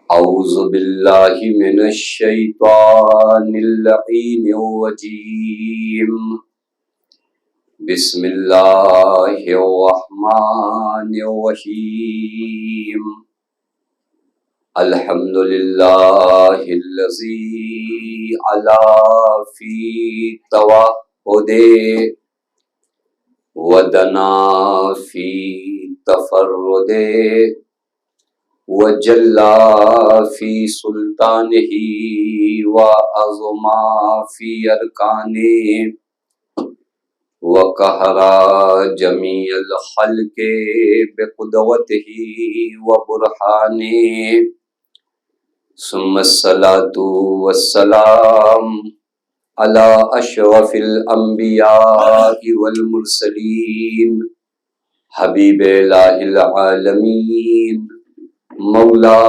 اعوذ باللہ من الشیطان اللعین الرجیم بسم اللہ الرحمن الرحیم الحمد للہ الذی علا فی توحدہ ودنا فی تفردہ وجلا فی سلطانہ وعظما فی ارکانہ وقہرا جمیع الخلق بقدرتہ وبرہانہ ثم الصلاة والسلام علی اشرف الانبیاء والمرسلین حبیب الہ العالمین مولا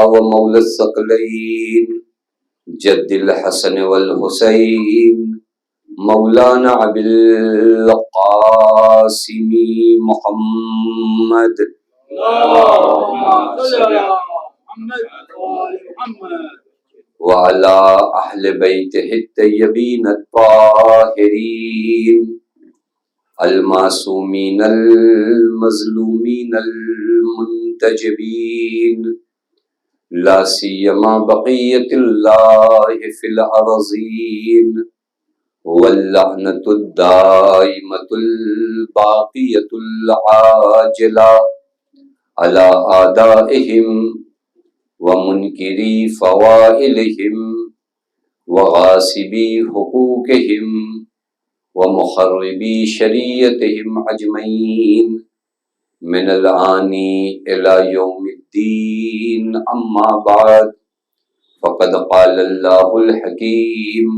و مولا الثقلین جد الحسن والحسین مولانا ابی القاسم محمد وعلى اہل بیتہ الطیبین الطاہرین المعصومین المظلومین المنتجبین لا سیما بقیت اللہ فی الارضین واللعنۃ الدائمۃ الباقیۃ العاجلہ علی اعدائہم ومنکری فوائلہم وغاصبی حقوقہم ومخربی شریعتہم اجمعین من الآن الی یوم الدین اما بعد فقد قال اللہ الحکیم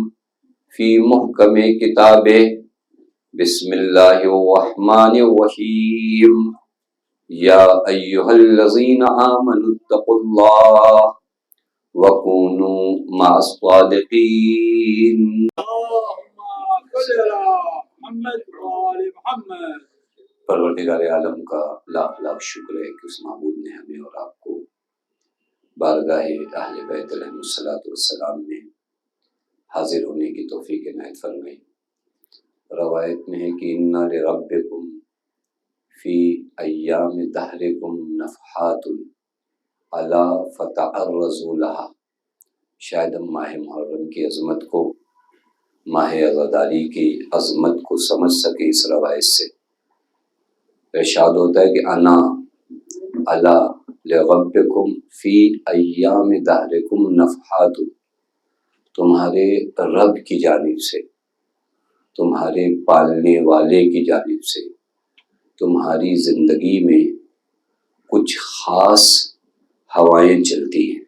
فی محکم کتابہ بسم اللہ الرحمن الرحیم یا ایہا الذین آمنوا اتقوا اللہ وکونوا مع الصادقین۔ پروردگار عالم کا لاکھ لاکھ شکر ہے کہ اس معبود نے ہمیں اور آپ کو بارگاہ اہل بیت علیہم الصلوۃ والسلام میں حاضر ہونے کی توفیق عنایت فرمائی۔ روایت میں ہے کہ اِنَّ لِرَبِّكُمْ فی ایام دہرکم نفحات الا فتعرضوا لها۔ شاید ہم ماہ محرم کی عظمت کو، ماہ عزاداری کی عظمت کو سمجھ سکے اس روایت سے۔ ارشاد ہوتا ہے کہ انا الا لربکم فی ایام دہرکم نفحات، تمہارے رب کی جانب سے، تمہارے پالنے والے کی جانب سے تمہاری زندگی میں کچھ خاص ہوائیں چلتی ہیں۔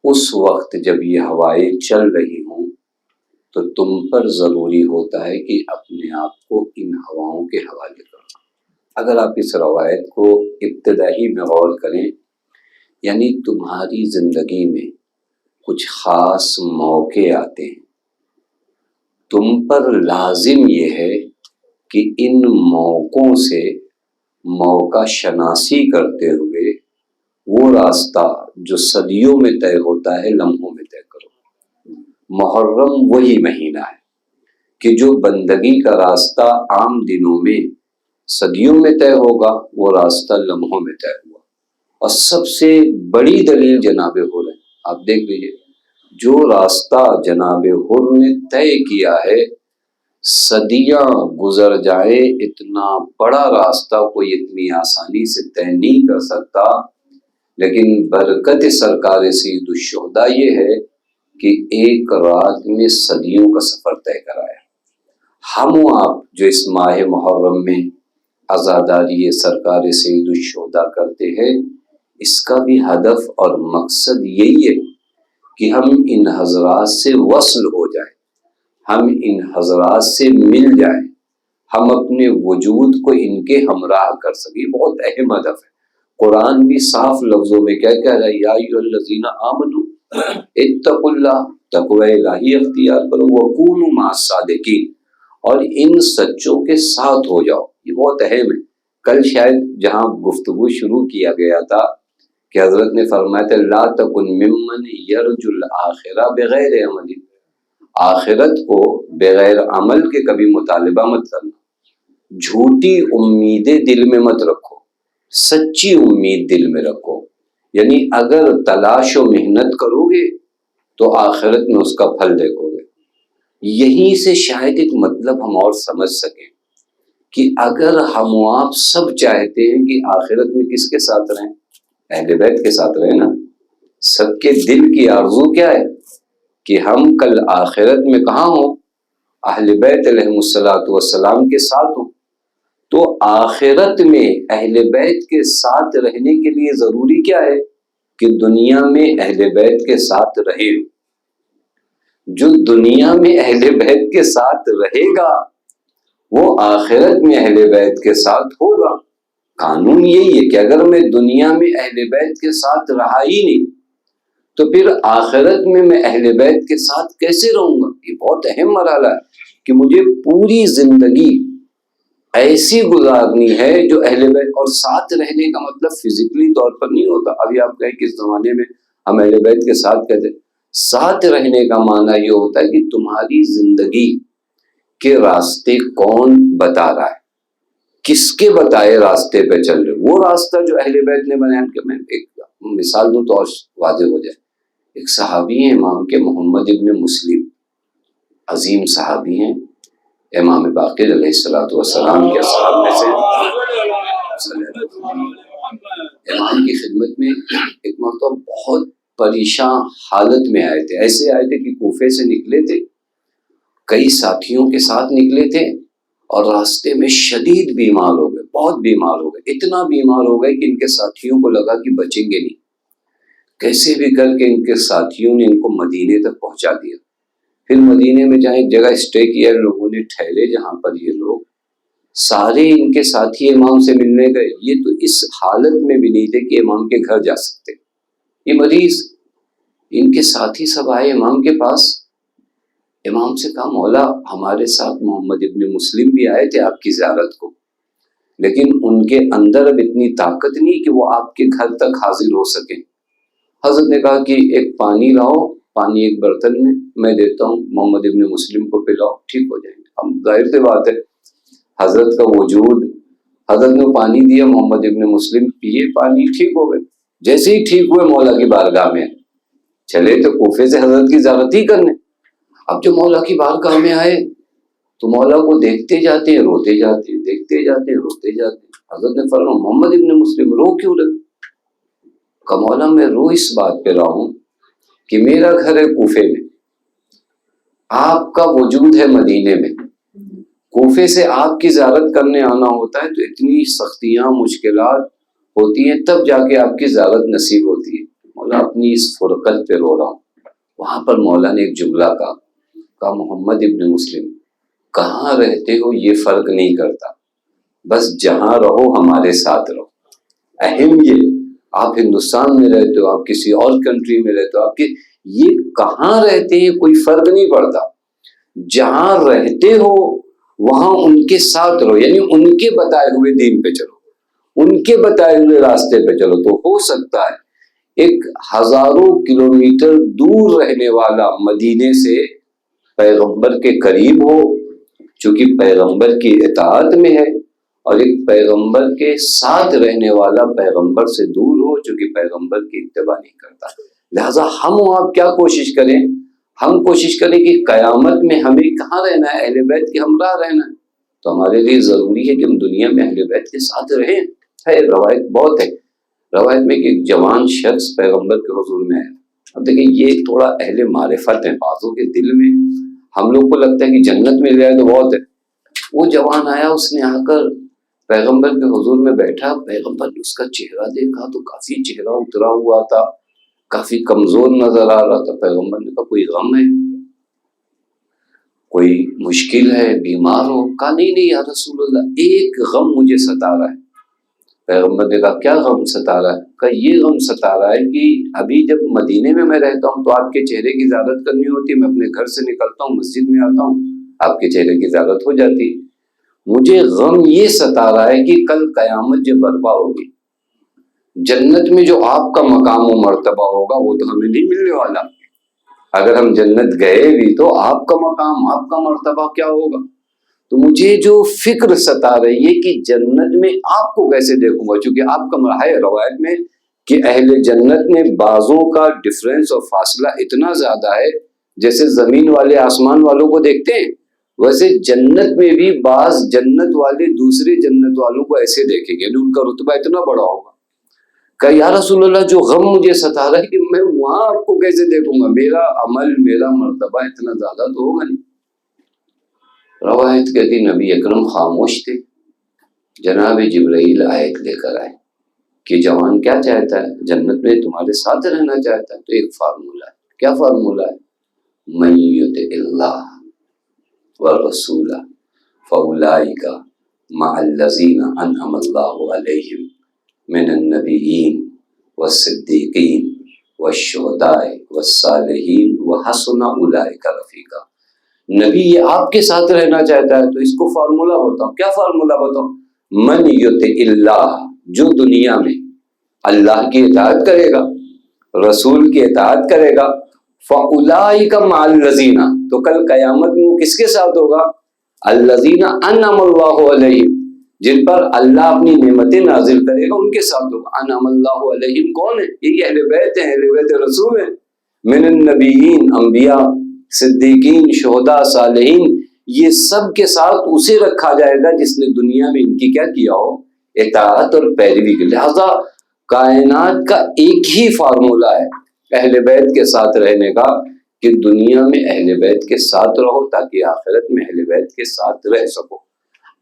اس وقت جب یہ ہوائیں چل رہی ہوں تو تم پر ضروری ہوتا ہے کہ اپنے آپ کو ان ہواؤں کے حوالے کرو۔ اگر آپ اس روایت کو ابتدائی میں غور کریں، یعنی تمہاری زندگی میں کچھ خاص موقع آتے ہیں، تم پر لازم یہ ہے کہ ان موقعوں سے موقع شناسی کرتے ہوئے وہ راستہ جو صدیوں میں طے ہوتا ہے لمحوں میں طے کرو۔ محرم وہی مہینہ ہے کہ جو بندگی کا راستہ عام دنوں میں صدیوں میں طے ہوگا، وہ راستہ لمحوں میں طے ہوا۔ اور سب سے بڑی دلیل جناب حر ہے، آپ دیکھ لیجئے، جو راستہ جناب حر نے طے کیا ہے، صدیاں گزر جائیں اتنا بڑا راستہ کوئی اتنی آسانی سے طے نہیں کر سکتا، لیکن برکت سرکار سید الشہداء یہ ہے کہ ایک رات میں صدیوں کا سفر طے کرایا۔ ہم و آپ جو اس ماہ محرم میں عزاداری سرکار سید الشہداء کرتے ہیں، اس کا بھی ہدف اور مقصد یہی ہے کہ ہم ان حضرات سے وصل ہو جائیں، ہم ان حضرات سے مل جائیں، ہم اپنے وجود کو ان کے ہمراہ کر سکیں۔ بہت اہم ہدف ہے۔ قرآن بھی صاف لفظوں میں کیا کہہ رہا ہے؟ یا ایھا الذین آمنوا اتقوا اللہ، تقوی الہی اختیار کرو، وکونوا مع الصادقین، اور ان سچوں کے ساتھ ہو جاؤ۔ یہ بہت اہم ہے۔ کل شاید جہاں گفتگو شروع کیا گیا تھا کہ حضرت نے فرمایا تھا لا تکن ممن یرجو الآخرہ بغیر عمل، آخرت کو بغیر عمل کے کبھی مطالبہ مت کرنا، جھوٹی امیدیں دل میں مت رکھو، سچی امید دل میں رکھو، یعنی اگر تلاش و محنت کرو گے تو آخرت میں اس کا پھل دیکھو گے۔ یہیں سے شاید ایک مطلب ہم اور سمجھ سکیں کہ اگر ہم و آپ سب چاہتے ہیں کہ آخرت میں کس کے ساتھ رہیں، اہل بیت کے ساتھ رہیں نا، سب کے دل کی آرزو کیا ہے کہ ہم کل آخرت میں کہاں ہوں، اہل بیت علیہ الصلوۃ والسلام کے ساتھ ہوں۔ تو آخرت میں اہل بیت کے ساتھ رہنے کے لیے ضروری کیا ہے کہ دنیا میں اہل بیت کے ساتھ رہے ہو۔ جو دنیا میں اہل بیت کے ساتھ رہے گا وہ آخرت میں اہل بیت کے ساتھ ہوگا۔ قانون یہی ہے کہ اگر میں دنیا میں اہل بیت کے ساتھ رہا ہی نہیں تو پھر آخرت میں اہل بیت کے ساتھ کیسے رہوں گا؟ یہ بہت اہم مرحلہ ہے کہ مجھے پوری زندگی ایسی گزارنی ہے جو اہل بیت، اور ساتھ رہنے کا مطلب فزیکلی طور پر نہیں ہوتا۔ ابھی آپ کہیں کس زمانے میں ہم اہل بیت کے ساتھ کہتے ہیں، ساتھ رہنے کا معنی یہ ہوتا ہے کہ تمہاری زندگی کے راستے کون بتا رہا ہے، کس کے بتائے راستے پہ چل رہے، وہ راستہ جو اہل بیت نے بنایا۔ کہ میں ایک مثال دوں تو اور واضح ہو جائے۔ ایک صحابی ہیں امام کے محمد ابن مسلم، عظیم صحابی ہیں، امام باقر علیہ الصلوۃ والسلام کے اصحاب میں سے۔ امام کی خدمت میں ایک مرتبہ بہت پریشان حالت میں آئے تھے، ایسے آئے تھے کہ کوفے سے نکلے تھے، کئی ساتھیوں کے ساتھ نکلے تھے اور راستے میں شدید بیمار ہو گئے، بہت بیمار ہو گئے، اتنا بیمار ہو گئے کہ ان کے ساتھیوں کو لگا کہ بچیں گے نہیں۔ کیسے بھی کر کے ان کے ساتھیوں نے ان کو مدینے تک پہنچا دیا۔ پھر مدینے میں جہاں ایک جگہ اسٹے کیا، لوگوں نے ٹھہرے جہاں پر یہ لوگ سارے ان کے ساتھی امام سے ملنے گئے، یہ تو اس حالت میں بھی نہیں تھے کہ امام کے گھر جا سکتے، یہ مریض۔ ان کے ساتھی سب آئے امام کے پاس، امام سے کہا مولا ہمارے ساتھ محمد ابن مسلم بھی آئے تھے آپ کی زیارت کو، لیکن ان کے اندر اب اتنی طاقت نہیں کہ وہ آپ کے گھر تک حاضر ہو سکیں۔ حضرت نے کہا کہ ایک پانی لاؤ، پانی ایک برتن میں دیتا ہوں، محمد ابن مسلم کو پلاؤ، ٹھیک ہو جائیں گے۔ ہم ظاہر سی بات ہے حضرت کا وجود، حضرت نے پانی دیا، محمد ابن مسلم پیے پانی، ٹھیک ہو گئے۔ جیسے ہی ٹھیک ہوئے مولا کی بارگاہ میں چلے تو کوفے سے حضرت کی زیارت ہی کرنے۔ اب جو مولا کی بارگاہ میں آئے تو مولا کو دیکھتے جاتے ہیں روتے جاتے ہیں، دیکھتے جاتے ہیں روتے جاتے ہیں۔ حضرت نے فرمایا محمد ابن مسلم رو کیوں رہے؟ کہ مولا میں رو اس بات پہ رہا ہوں کہ میرا گھر ہے کوفے میں، آپ کا وجود ہے مدینے میں، کوفے سے آپ کی زیارت کرنے آنا ہوتا ہے تو اتنی سختیاں مشکلات ہوتی ہیں، تب جا کے آپ کی زیارت نصیب ہوتی ہے۔ مولا اپنی اس فرقت پہ رو رہا ہوں۔ وہاں پر مولا نے ایک جملہ کہا محمد ابن مسلم کہاں رہتے ہو یہ فرق نہیں کرتا، بس جہاں رہو ہمارے ساتھ رہو۔ اہم یہ آپ ہندوستان میں رہتے ہو، آپ کسی اور کنٹری میں رہتے ہو، آپ کے یہ کہاں رہتے ہیں کوئی فرق نہیں پڑتا، جہاں رہتے ہو وہاں ان کے ساتھ رہو، یعنی ان کے بتائے ہوئے دین پہ چلو، ان کے بتائے ہوئے راستے پہ چلو۔ تو ہو سکتا ہے ایک ہزاروں کلومیٹر دور رہنے والا مدینے سے پیغمبر کے قریب ہو چونکہ پیغمبر کی اطاعت میں ہے، اور ایک پیغمبر کے ساتھ رہنے والا پیغمبر سے دور ہو چونکہ پیغمبر کی اتباع نہیں کرتا۔ لہٰذا ہم آپ کیا کوشش کریں، ہم کوشش کریں کہ قیامت میں ہمیں کہاں رہنا ہے، اہل بیت کے ہمراہ رہنا ہے۔ تو ہمارے لیے ضروری ہے کہ ہم دنیا میں اہل بیت کے ساتھ رہیں۔ ہے روایت بہت ہے، روایت میں کہ ایک جوان شخص پیغمبر کے حضور میں ہے۔ اب دیکھیں یہ تھوڑا اہل معرفت ہے، بعضوں کے دل میں ہم لوگ کو لگتا ہے کہ جنت مل جائے تو بہت ہے۔ وہ جوان آیا، اس نے آ کر پیغمبر کے حضور میں بیٹھا، پیغمبر نے اس کا چہرہ دیکھا تو کافی چہرہ اترا ہوا تھا، کافی کمزور نظر آ رہا تھا۔ پیغمبر نے کہا کوئی غم ہے، کوئی مشکل ہے، بیمار ہو؟ کہا نہیں یا رسول اللہ ایک غم مجھے ستا رہا ہے۔ پیغمبر نے کہا کیا غم ستا رہا ہے؟ کہا یہ غم ستا رہا ہے کہ ابھی جب مدینے میں رہتا ہوں تو آپ کے چہرے کی زیارت کرنی ہوتی ہے، میں اپنے گھر سے نکلتا ہوں مسجد میں آتا ہوں آپ کے چہرے کی زیارت ہو جاتی، مجھے غم یہ ستا رہا ہے کہ کل قیامت جب برپا ہوگی، جنت میں جو آپ کا مقام و مرتبہ ہوگا وہ تو ہمیں نہیں ملنے والا. اگر ہم جنت گئے بھی تو آپ کا مقام، آپ کا مرتبہ کیا ہوگا؟ تو مجھے جو فکر ستا رہی ہے کہ جنت میں آپ کو کیسے دیکھوں گا، چونکہ آپ کا ہے روایت میں کہ اہل جنت میں بعضوں کا ڈفرینس اور فاصلہ اتنا زیادہ ہے جیسے زمین والے آسمان والوں کو دیکھتے ہیں، ویسے جنت میں بھی بعض جنت والے دوسرے جنت والوں کو ایسے دیکھیں گے، یعنی ان کا رتبہ اتنا بڑا ہوگا کہ یا رسول اللہ جو غم مجھے ستا رہا ہے کہ میں وہاں آپ کو کیسے دیکھوں گا، میرا عمل میرا مرتبہ اتنا زیادہ تو ہوگا نہیں. روایت کہتی نبی اکرم خاموش تھے. جناب جبرائیل آیت لے کر آئے کہ جوان کیا چاہتا ہے؟ جنت میں تمہارے ساتھ رہنا چاہتا ہے. تو ایک فارمولہ ہے. کیا فارمولہ ہے؟ من یطع اللہ والرسول فاولئک مع الذین انعم اللہ علیہم من النبیین والصدیقین والشہداء والصالحین وحسن اولئک رفیقا. نبی یہ آپ کے ساتھ رہنا چاہتا ہے تو اس کو فارمولہ بتاؤ. کیا فارمولہ بتاؤ؟ من یطع اللہ، جو دنیا میں اللہ کی اطاعت کرے گا، رسول کی اطاعت کرے گا، فاولئک مع الذین، تو کل قیامت میں وہ کس کے ساتھ ہوگا؟ الذین انعم اللہ علیہم، جن پر اللہ اپنی نعمتیں نازل کرے گا ان کے ساتھ ہوگا. انعم اللہ علیہم کون ہے؟ یہ اہل بیت ہیں، اہل بیت رسول ہیں. من النبیین، انبیاء، صدیقین، شہداء، صالحین، یہ سب کے ساتھ اسے رکھا جائے گا جس نے دنیا میں ان کی کیا کیا ہو؟ اطاعت اور پیروی کی. لہذا کائنات کا ایک ہی فارمولہ ہے اہل بیت کے ساتھ رہنے کا کہ دنیا میں اہل بیت کے ساتھ رہو تاکہ آخرت میں اہل بیت کے ساتھ رہ سکو.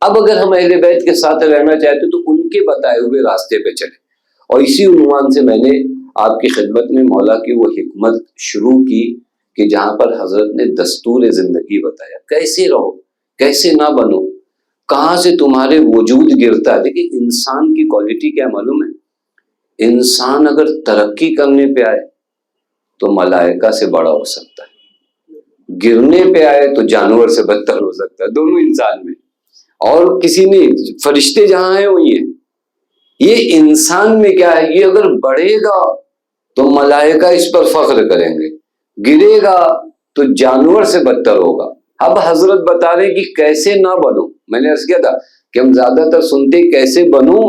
اب اگر ہم اہل بیت کے ساتھ رہنا چاہتے تو ان کے بتائے ہوئے راستے پہ چلے. اور اسی عنوان سے میں نے آپ کی خدمت میں مولا کی وہ حکمت شروع کی کہ جہاں پر حضرت نے دستور زندگی بتایا، کیسے رہو، کیسے نہ بنو، کہاں سے تمہارے وجود گرتا ہے. دیکھیں انسان کی کوالٹی کیا معلوم ہے؟ انسان اگر ترقی کرنے پہ آئے تو ملائکہ سے بڑا ہو سکتا ہے، گرنے پہ آئے تو جانور سے بدتر ہو سکتا ہے. دونوں انسان میں، اور کسی نے فرشتے جہاں ہیں وہی ہیں. یہ انسان میں کیا ہے؟ یہ اگر بڑھے گا تو ملائکہ اس پر فخر کریں گے، گرے گا تو جانور سے بدتر ہوگا. اب حضرت بتا رہے کہ کیسے نہ بنو. میں نے عرض کیا تھا کہ ہم زیادہ تر سنتے کیسے بنو،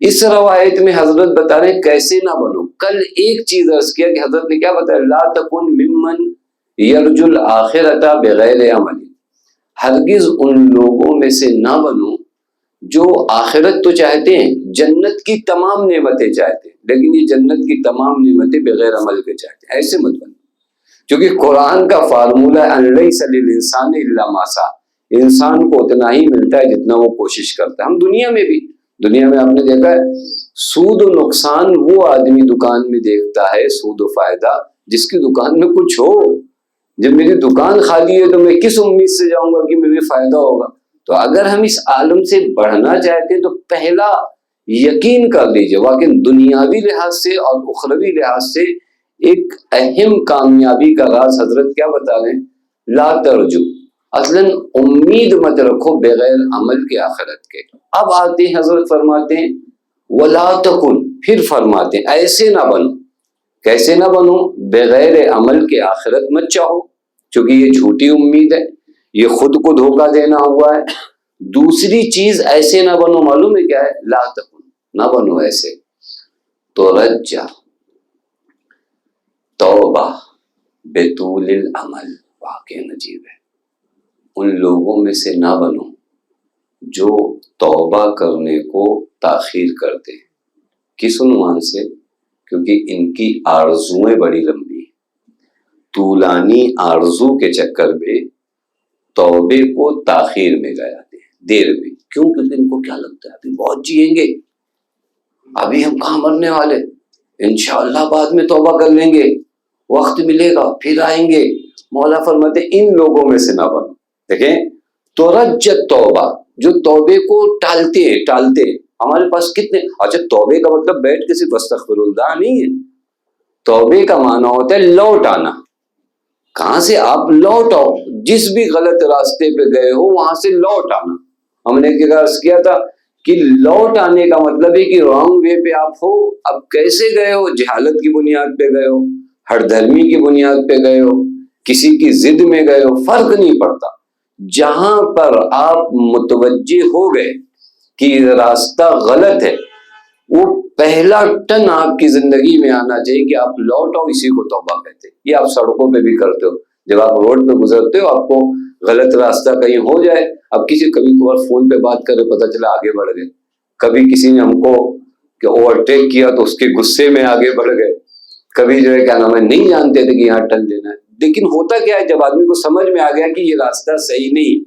اس روایت میں حضرت بتا رہے کیسے نہ بنو. کل ایک چیز عرض کیا کہ حضرت نے کیا بتایا؟ لا تکن ممن یرجو الآخرۃ بغیر عمل. ہرگز ان لوگوں میں سے نہ بنو جو آخرت تو چاہتے ہیں، جنت کی تمام نعمتیں چاہتے ہیں، لیکن یہ جنت کی تمام نعمتیں بغیر عمل کے چاہتے ہیں. ایسے مت بنو، کیونکہ قرآن کا فارمولہ ہے ان لیس للانسان الا ما سعی. انسان کو اتنا ہی ملتا ہے جتنا وہ کوشش کرتا ہے. ہم دنیا میں بھی، دنیا میں آپ نے دیکھا ہے سود و نقصان وہ آدمی دکان میں دیکھتا ہے، سود و فائدہ جس کی دکان میں کچھ ہو. جب میری دکان خالی ہے تو میں کس امید سے جاؤں گا کہ مجھے فائدہ ہوگا؟ تو اگر ہم اس عالم سے بڑھنا چاہتے ہیں تو پہلا یقین کر لیجئے واقعی دنیاوی لحاظ سے اور اخروی لحاظ سے ایک اہم کامیابی کا راز حضرت کیا بتا رہے ہیں؟ لا ترجو، اصلاً امید مت رکھو بغیر عمل کے آخرت کے. اب آتے ہیں حضرت فرماتے ہیں ولا تکن، پھر فرماتے ہیں ایسے نہ بنو. کیسے نہ بنو؟ بغیر عمل کے آخرت مت چاہو، چونکہ یہ جھوٹی امید ہے، یہ خود کو دھوکہ دینا ہوا ہے. دوسری چیز ایسے نہ بنو معلوم ہے کیا ہے؟ لا تکن، نہ بنو ایسے. تو رجا توبہ بطول العمل، واقعی عجیب ہے. ان لوگوں میں سے نہ بنو جو توبہ کرنے کو تاخیر کرتے ہیں. کس عنوان سے؟ کیونکہ ان کی آرزویں بڑی لمبی ہیں. طولانی آرزو کے چکر میں توبے کو تاخیر میں لے جاتے ہیں، دیر میں. کیوں؟ کیونکہ ان کو کیا لگتا ہے ابھی بہت جئیں گے، ابھی ہم کہاں مرنے والے، انشاءاللہ بعد میں توبہ کر لیں گے، وقت ملے گا پھر آئیں گے. مولا فرماتے ان لوگوں میں سے نہ بنو. دیکھیں ترجت توبہ، جو توبے کو ٹالتے ہیں. ہمارے پاس کتنے، اچھا توبے کا مطلب بیٹھ کے صرف استغفر اللہ نہیں ہے. توبے کا معنی ہوتا ہے لوٹ آنا. کہاں سے؟ آپ لوٹ آؤ، جس بھی غلط راستے پہ گئے ہو وہاں سے لوٹ آنا. ہم نے ایک جگہ عرض کیا تھا کہ لوٹ آنے کا مطلب ہے کہ رانگ وے پہ آپ ہو. اب کیسے گئے ہو؟ جہالت کی بنیاد پہ گئے ہو، ہر دھرمی کی بنیاد پہ گئے ہو، کسی کی ضد میں گئے ہو، فرق نہیں پڑتا. جہاں پر آپ متوجہ ہو گئے کہ راستہ غلط ہے، وہ پہلا ٹن آپ کی زندگی میں آنا چاہیے کہ آپ لوٹ آؤ. اسی کو توبہ کہتے ہیں. یہ آپ سڑکوں پہ بھی کرتے ہو. جب آپ روڈ پہ گزرتے ہو، آپ کو غلط راستہ کہیں ہو جائے، اب کبھی کبھار فون پہ بات کرے، پتہ چلا آگے بڑھ گئے. کبھی کسی نے ہم کو اوورٹیک کیا تو اس کے غصے میں آگے بڑھ گئے. کبھی جو ہے کیا نام ہے، نہیں جانتے تھے کہ یہاں ٹرن لینا ہے. لیکن ہوتا کیا ہے، جب آدمی کو سمجھ میں آ گیا کہ یہ راستہ صحیح نہیں،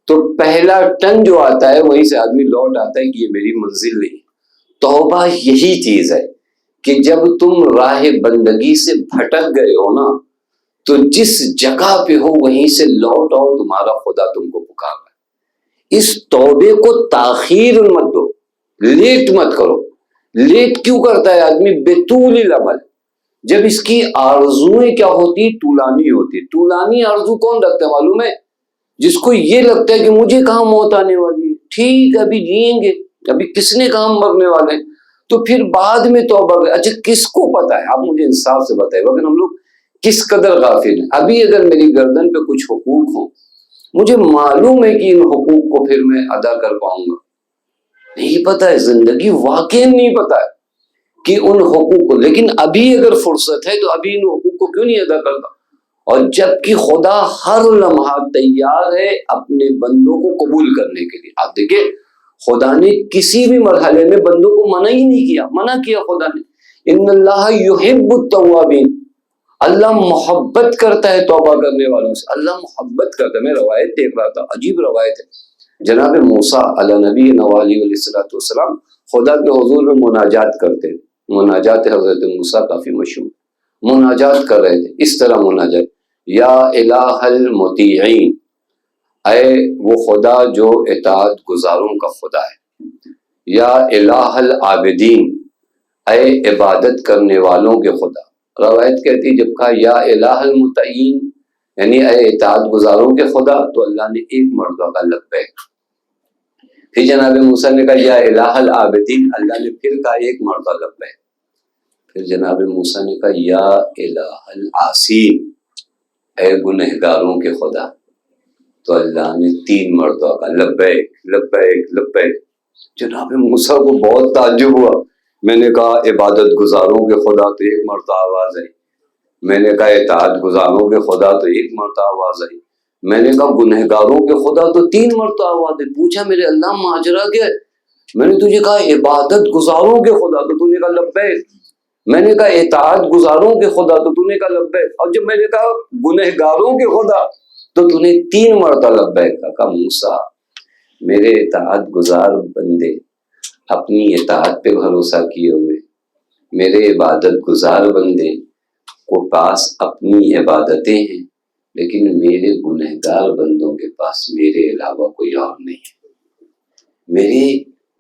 تو پہلا ٹرن جو آتا ہے وہیں سے آدمی لوٹ آتا ہے کہ یہ میری منزل نہیں. توبہ یہی چیز ہے کہ جب تم راہ بندگی سے بھٹک گئے ہو نا، تو جس جگہ پہ ہو وہیں سے لوٹ آؤ. تمہارا خدا تم کو پکار رہا ہے. اس توبے کو تاخیر مت دو، لیٹ مت کرو. لیٹ کیوں کرتا ہے آدمی؟ بطول العمل. جب اس کی آرزویں کیا ہوتی؟ طولانی ہوتی. طولانی آرزو کون رکھتا ہے معلوم ہے؟ جس کو یہ لگتا ہے کہ مجھے کہاں موت آنے والی ہے، ٹھیک ابھی جئیں گے، ابھی کس نے کہاں مرنے والے ہیں، تو پھر بعد میں توبہ. اچھا کس کو پتا ہے؟ آپ مجھے انصاف سے بتائیں، وقت ہم لوگ کس قدر غافل ہیں. ابھی اگر میری گردن پہ کچھ حقوق ہوں، مجھے معلوم ہے کہ ان حقوق کو پھر میں ادا کر پاؤں گا. نہیں پتا ہے، زندگی واقعی نہیں پتا ہے کہ ان حقوق کو. لیکن ابھی اگر فرصت ہے تو ابھی ان حقوق کو کیوں نہیں ادا کرتا؟ اور جبکہ خدا ہر لمحہ تیار ہے اپنے بندوں کو قبول کرنے کے لیے. آپ دیکھیں، خدا نے کسی بھی مرحلے میں بندوں کو منع ہی نہیں کیا. منع کیا خدا نے، ان اللہ یحب التوابین. اللہ محبت کرتا ہے توبہ کرنے والوں سے. اللہ محبت کرتا ہے. میں روایت دیکھ رہا تھا، عجیب روایت ہے. جناب موسیٰ علی نبی علیہ السلام خدا کے حضور میں مناجات کرتے ہیں. مناجات حضرت موسیٰ کافی مشہور. مناجات کر رہے تھے، اس طرح مناجات: یا الہ المطیعین، اے وہ خدا جو اطاعت گزاروں کا خدا ہے. یا الہ العابدین، اے عبادت کرنے والوں کے خدا. روایت کہتی جب کہا یا الہ المطیعین یعنی اے اطاعت گزاروں کے خدا، تو اللہ نے ایک مرتبہ کہا لبیک. پھر جناب موسیٰ نے کہا یا الہ العابدین، اللہ نے پھر کہا ایک مرتبہ لبیک. پھر جناب موسیٰ نے کہا یا الہ العاصین، اے گنہگاروں کے خدا. تو اللہ نے 3 مرتبہ کہا لبیک لبیک لبیک. جناب موسیٰ کو بہت تعجب ہوا. میں نے کہا عبادت گزاروں کے خدا، تو 1 مرتبہ آواز آئی. میں نے کہا اطاعت گزاروں کے خدا، تو 1 مرتبہ آواز آئی. میں نے کہا گنہگاروں کے خدا، تو 3 مرتبہ آواز آئی. پوچھا میرے اللہ ماجرا کیا ہے؟ میں نے تجھے کہا عبادت گزاروں کے خدا، تو تو نے کہا لبیک. میں نے کہا اطاعت گزاروں کے خدا، تو تو نے کہا لبیک. اور جب میں نے کہا گنہگاروں کے خدا، تو تو نے 3 مرتبہ لبیک کہا. موسیٰ، میرے اطاعت گزار بندے اپنی اطاعت پہ بھروسہ کیے ہوئے، میرے عبادت گزار بندے کو پاس اپنی عبادتیں ہیں، لیکن میرے گنہگار بندوں کے پاس میرے علاوہ کوئی اور نہیں ہے. میرے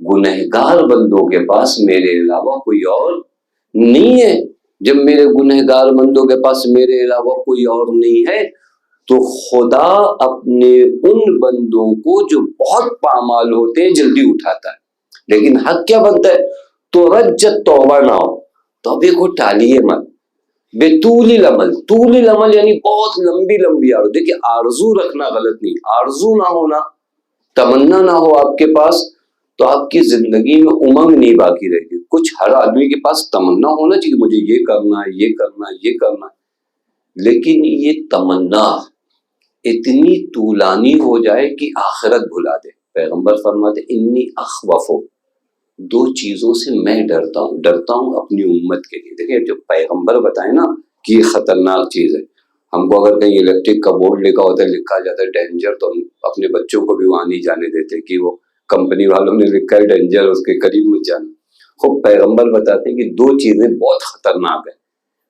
گنہگار بندوں کے پاس میرے علاوہ کوئی اور نہیں ہے. جب میرے گنہگار بندوں کے پاس میرے علاوہ کوئی اور نہیں ہے، تو خدا اپنے ان بندوں کو جو بہت پامال ہوتے ہیں جلدی اٹھاتا ہے. لیکن حق کیا بنتا ہے؟ تو رجت توبہ نہ ہو، توبے کو ٹالیے مت. بے طول العمل، طول العمل یعنی بہت لمبی لمبی آرزو. دیکھیے آرزو رکھنا غلط نہیں، آرزو نہ ہونا، تمنا نہ ہو آپ کے پاس، تو آپ کی زندگی میں امنگ نہیں باقی رہے گی. کچھ ہر آدمی کے پاس تمنا ہونا چاہیے، مجھے یہ کرنا ہے، یہ کرنا ہے، یہ کرنا ہے. لیکن یہ تمنا اتنی طولانی ہو جائے کہ آخرت بھلا دے. پیغمبر فرماتے انی اخوف، 2 چیزوں سے میں ڈرتا ہوں اپنی امت کے لیے. دیکھیں جو پیغمبر بتائے نا کہ یہ خطرناک چیز ہے. ہم کو اگر کہیں الیکٹرک کا بورڈ لکھا ہوتا ہے، لکھا جاتا ہے ڈینجر، تو ہم اپنے بچوں کو بھی وہاں نہیں جانے دیتے کہ وہ کمپنی والوں نے لکھا ہے ڈینجر، اس کے قریب مت جانا. خوب پیغمبر بتاتے ہیں کہ 2 چیزیں بہت خطرناک ہیں.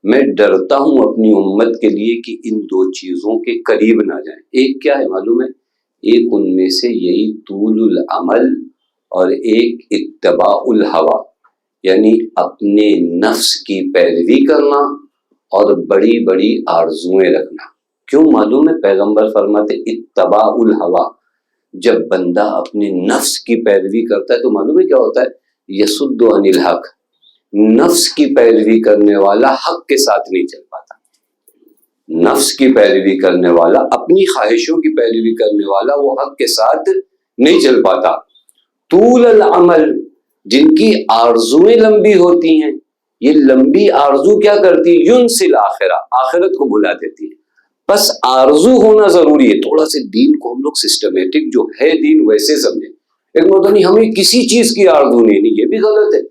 میں ڈرتا ہوں اپنی امت کے لیے کہ ان 2 چیزوں کے قریب نہ جائیں. ایک کیا ہے معلوم ہے؟ ایک ان میں سے یہی طول العمل، اور ایک اتباع الہوا، یعنی اپنے نفس کی پیروی کرنا اور بڑی بڑی آرزویں رکھنا. کیوں معلوم ہے؟ پیغمبر فرماتے اتباع الہوا، جب بندہ اپنے نفس کی پیروی کرتا ہے تو معلوم ہے کیا ہوتا ہے؟ یسد عن الحق، نفس کی پیروی کرنے والا حق کے ساتھ نہیں چل پاتا، نفس کی پیروی کرنے والا، اپنی خواہشوں کی پیروی کرنے والا وہ حق کے ساتھ نہیں چل پاتا۔ طول العمل، جن کی آرزویں لمبی ہوتی ہیں، یہ لمبی آرزو کیا کرتی؟ ینسی الآخرہ، آخرت کو بھلا دیتی ہے۔ بس آرزو ہونا ضروری ہے۔ تھوڑا سے دین کو ہم لوگ سسٹمیٹک جو ہے دین ویسے سمجھیں، ایک مطلب نہیں ہمیں کسی چیز کی آرزو نہیں، یہ بھی غلط ہے۔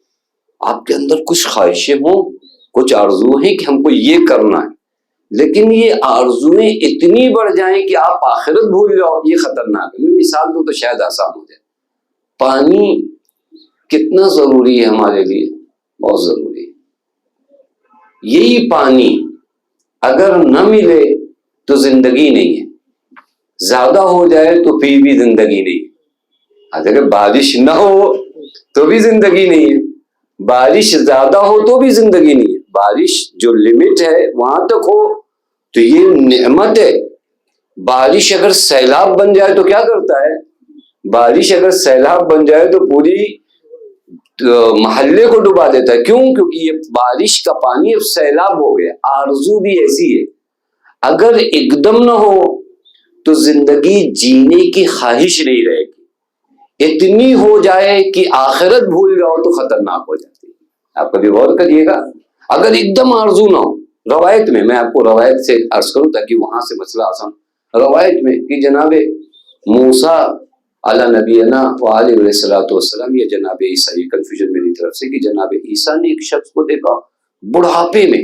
آپ کے اندر کچھ خواہشیں ہوں، کچھ آرزو ہیں کہ ہم کو یہ کرنا ہے، لیکن یہ آرزویں اتنی بڑھ جائیں کہ آپ آخرت بھول جاؤ، یہ خطرناک ہے۔ میں مثال دوں تو شاید آسان ہو جائے۔ پانی کتنا ضروری ہے ہمارے لیے؟ بہت ضروری ہے۔ یہی پانی اگر نہ ملے تو زندگی نہیں ہے، زیادہ ہو جائے تو پھر بھی زندگی نہیں ہے۔ اگر بارش نہ ہو تو بھی زندگی نہیں ہے، بارش زیادہ ہو تو بھی زندگی نہیں ہے۔ بارش جو لمٹ ہے وہاں تک ہو تو یہ نعمت ہے۔ بارش اگر سیلاب بن جائے تو کیا کرتا ہے؟ بارش اگر سیلاب بن جائے تو پوری محلے کو ڈبا دیتا ہے۔ کیوں؟ کیونکہ یہ بارش کا پانی اب سیلاب ہو گیا۔ آرزو بھی ایسی ہے، اگر ایک دم نہ ہو تو زندگی جینے کی خواہش نہیں رہے گی، اتنی ہو جائے کہ آخرت بھول جاؤ تو خطرناک ہو جاتی ہے۔ آپ کبھی غور کریے گا، اگر ایک دم آرزو نہ ہو، روایت میں، میں آپ کو روایت سے عرض کروں تاکہ وہاں سے مسئلہ آسان، روایت میں کہ جناب موسیٰ علی نبینا وعلیہ الصلوۃ والسلام، یا جناب عیسیٰ، یہ کنفیوژن میری طرف سے، کہ جناب عیسیٰ نے ایک شخص کو دیکھا بڑھاپے میں،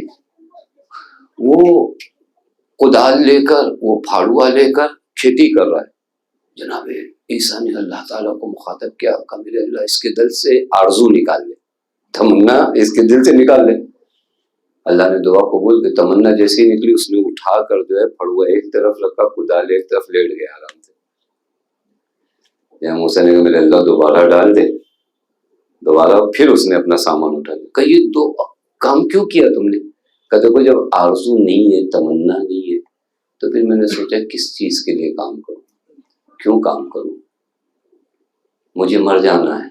وہ کدال لے کر، وہ پھاڑوا لے کر کھیتی کر رہا ہے۔ جناب عیسیٰ نے اللہ تعالیٰ کو مخاطب کیا، کہا میرے اللہ اس کے دل سے آرزو نکال لے، تمنا اس کے دل سے نکال لے۔ اللہ نے دعا قبول کی، تمنا جیسی نکلی، اس نے اٹھا کر جو ہے پھڑوا ایک طرف رکھا، کدال ایک طرف لیٹ گیا آرام سے۔ یا موسیٰ نے کہا میرے اللہ دوبارہ ڈال دے، دوبارہ پھر اس نے اپنا سامان اٹھا لیا۔ کہا یہ دو کام کیوں کیا تم نے؟ کہا دیکھو جب آرزو نہیں ہے، تمنا نہیں ہے، تو پھر میں نے سوچا کس چیز کے لیے کام کروں، کیوں کام کروں؟ مجھے مر جانا ہے،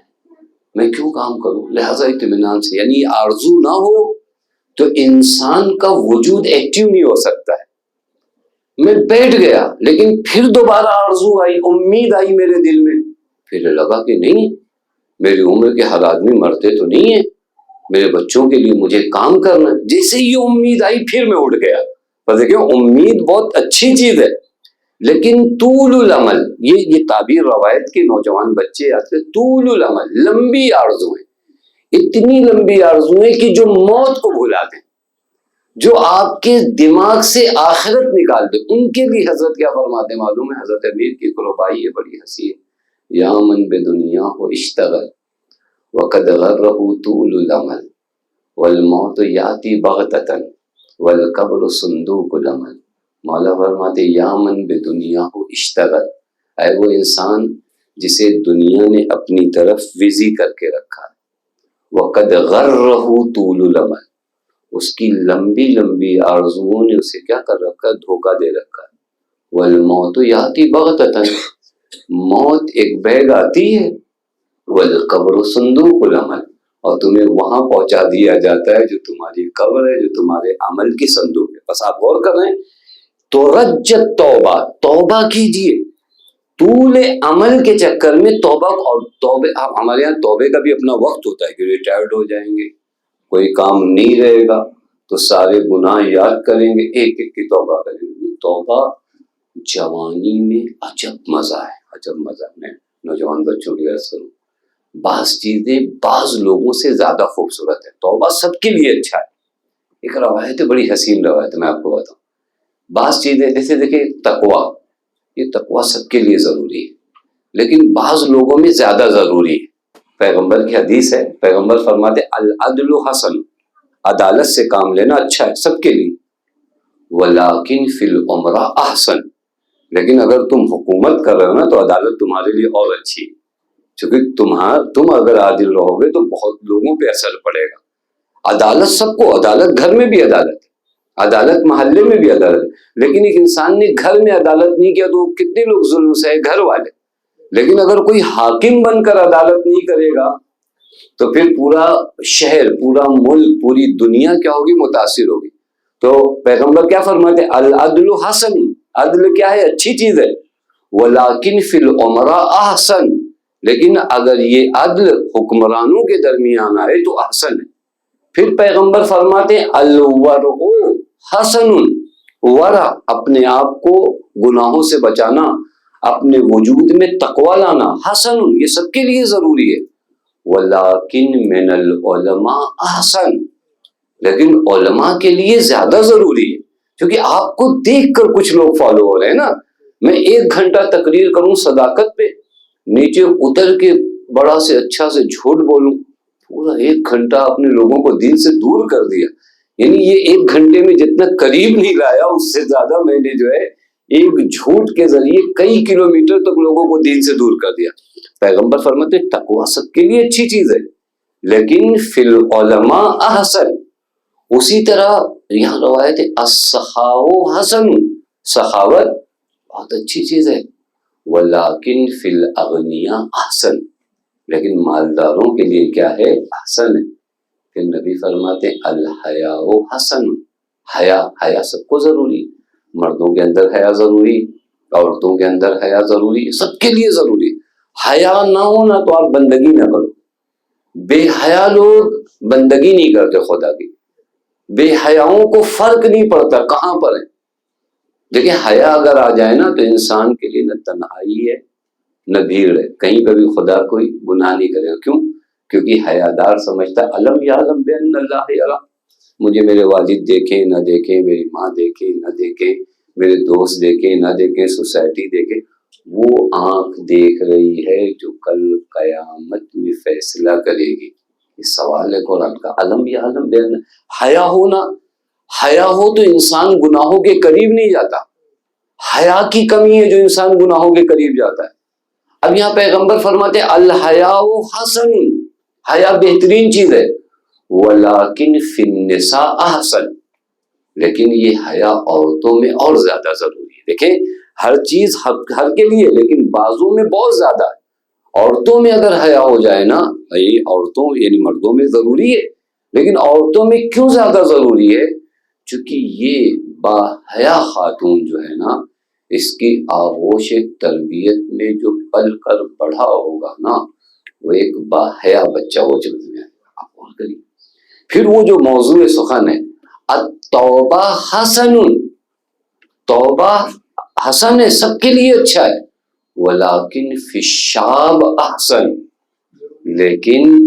میں کیوں کام کروں؟ لہٰذا اطمینان سے، یعنی آرزو نہ ہو تو انسان کا وجود ایکٹیو نہیں ہو سکتا ہے۔ میں بیٹھ گیا لیکن پھر دوبارہ آرزو آئی، امید آئی میرے دل میں، پھر لگا کہ نہیں، میری عمر کے ہر آدمی مرتے تو نہیں ہیں، میرے بچوں کے لیے مجھے کام کرنا ہے۔ جیسے یہ امید آئی پھر میں اٹھ گیا۔ پر دیکھیں امید بہت اچھی چیز ہے، لیکن طول العمل، یہ تعبیر روایت کے نوجوان بچے آتے، طول العمل، لمبی آرزویں، اتنی لمبی آرزویں کہ جو موت کو بھلا دیں، جو آپ کے دماغ سے آخرت نکال دے، ان کے لیے حضرت کیا فرماتے ہیں معلوم ہے؟ حضرت امیر کی قربائی ہے، بڑی ہنسی ہے۔ یا من بدنیا ہو اشتغل وقد غرہ طول العمل والموت یاتی بغتۃ والقبر صندوق العمل۔ مولا فرماتے یا من بدنیا ہو اشتغل، اے وہ انسان جسے دنیا نے اپنی طرف وزی کر کے رکھا ہے، وقد غرہ طول العمل، اس کی لمبی لمبی آرزوؤں نے اسے کیا کر رکھا ہے؟ دھوکہ دے رکھا ہے۔ والموت یاتی بغتۃ، موت ایک بیگ آتی ہے، والقبر صندوق العمل، اور تمہیں وہاں پہنچا دیا جاتا ہے جو تمہاری قبر ہے، جو تمہارے عمل کی صندوق ہے۔ بس آپ غور کر رہے ہیں، تو رجت توبہ، توبہ کیجئے، طول عمل کے چکر میں توبہ، اور توبہ ہمارے یہاں توبے کا بھی اپنا وقت ہوتا ہے کہ ریٹائرڈ ہو جائیں گے، کوئی کام نہیں رہے گا تو سارے گناہ یاد کریں گے، ایک ایک کی توبہ کریں گے۔ توبہ جوانی میں عجب مزہ ہے، عجب مزہ۔ میں نوجوان بچوں کی عرض کروں، بعض چیزیں بعض لوگوں سے زیادہ خوبصورت ہے، توبہ سب کے لیے اچھا ہے۔ ایک روایت ہے، بڑی حسین روایت ہے، میں آپ کو بتاؤں۔ بعض چیزیں جیسے دیکھیں تقویٰ، یہ تقویٰ سب کے لیے ضروری ہے، لیکن بعض لوگوں میں زیادہ ضروری ہے۔ پیغمبر کی حدیث ہے، پیغمبر فرماتے العدل حسن، عدالت سے کام لینا اچھا ہے سب کے لیے، ولیکن فی الامرا احسن، لیکن اگر تم حکومت کر رہے ہو نا تو عدالت تمہارے لیے اور اچھی ہے، چونکہ تم اگر عادل رہو گے تو بہت لوگوں پہ اثر پڑے گا۔ عدالت سب کو، عدالت گھر میں بھی عدالت ہے، عدالت محلے میں بھی عدالت ہے، لیکن ایک انسان نے گھر میں عدالت نہیں کیا تو کتنے لوگ ظلم سے، گھر والے لیکن اگر کوئی حاکم بن کر عدالت نہیں کرے گا تو پھر پورا شہر، پورا ملک، پوری دنیا کیا ہوگی؟ متاثر ہوگی۔ تو پیغمبر کیا فرماتے ہیں؟ العدل حسن، عدل کیا ہے؟ اچھی چیز ہے۔ ولیکن فی الامراء احسن، لیکن اگر یہ عدل حکمرانوں کے درمیان آئے تو احسن ہے۔ پھر پیغمبر فرماتے ہیں الورع حسن، ورع اپنے آپ کو گناہوں سے بچانا، اپنے وجود میں تقوی لانا، حسن یہ سب کے لیے ضروری ہے۔ ولیکن من العلماء احسن، لیکن علماء کے لیے زیادہ ضروری ہے، کیونکہ آپ کو دیکھ کر کچھ لوگ فالو ہو رہے ہیں نا۔ میں 1 گھنٹہ تقریر کروں صداقت پہ، نیچے اتر کے بڑا سے اچھا سے جھوٹ بولوں، پورا 1 گھنٹہ اپنے لوگوں کو دین سے دور کر دیا۔ یعنی یہ 1 گھنٹے میں جتنا قریب نہیں لایا، اس سے زیادہ میں نے جو ہے ایک جھوٹ کے ذریعے کئی کلومیٹر تک لوگوں کو دین سے دور کر دیا۔ پیغمبر فرماتے ہیں تقویٰ سب کے لیے اچھی چیز ہے، لیکن فی العلماء احسن۔ اسی طرح یہاں روایت ہے السخاء حسن، سخاوت بہت اچھی چیز ہے۔ ولیکن فی الاغنیاء احسن، لیکن مالداروں کے لیے کیا ہے؟ احسن ہے۔ پھر نبی فرماتے ہیں الحیاء حسن، حیا سب کو ضروری، مردوں کے اندر حیا ضروری، عورتوں کے اندر حیا ضروری، سب کے لیے ضروری۔ حیا نہ ہونا تو آپ بندگی نہ کرو۔ بے حیا لوگ بندگی نہیں کرتے خدا کی، بے حیاؤں کو فرق نہیں پڑتا کہاں پر ہے۔ دیکھیں حیا اگر آ جائے نا تو انسان کے لیے نہ تنہائی ہے نہ بھیڑ ہے، کہیں کبھی خدا کوئی گناہ نہیں کرے گا۔ کیوں؟ کیونکہ حیادار سمجھتا ہے الم یعلم بان اللہ یرا، مجھے میرے والد دیکھیں نہ دیکھیں، میری ماں دیکھیں نہ دیکھیں، میرے دوست دیکھیں نہ دیکھیں، سوسائٹی دیکھیں، وہ آنکھ دیکھ رہی ہے جو کل قیامت میں فیصلہ کرے گی۔ یہ سوال ہے قرآن کا، الم یعلم بان، حیا ہونا، حیا ہو تو انسان گناہوں کے قریب نہیں جاتا۔ حیا کی کمی ہے جو انسان گناہوں کے قریب جاتا ہے۔ اب یہاں پیغمبر فرماتے ہیں الحیاء حسن، حیا بہترین چیز ہے، ولیکن فی النساء احسن، لیکن یہ حیا عورتوں میں اور زیادہ ضروری ہے۔ دیکھیں ہر چیز ہر کے لیے، لیکن بعضوں میں بہت زیادہ ہے۔ عورتوں میں اگر حیا ہو جائے نا، عورتوں یعنی مردوں میں ضروری ہے، لیکن عورتوں میں کیوں زیادہ ضروری ہے؟ چونکہ یہ باحیا خاتون جو ہے نا، اس کی آغوش تربیت میں جو پل کر بڑھا ہوگا نا، وہ ایک باحیا بچہ ہو جلد میں آئے گا۔ آپ غور کریے۔ پھر وہ جو موضوع سخن ہے التوبہ حسن، توبہ حسن ہے، سب کے لیے اچھا ہے، ولیکن فی الشاب احسن، لیکن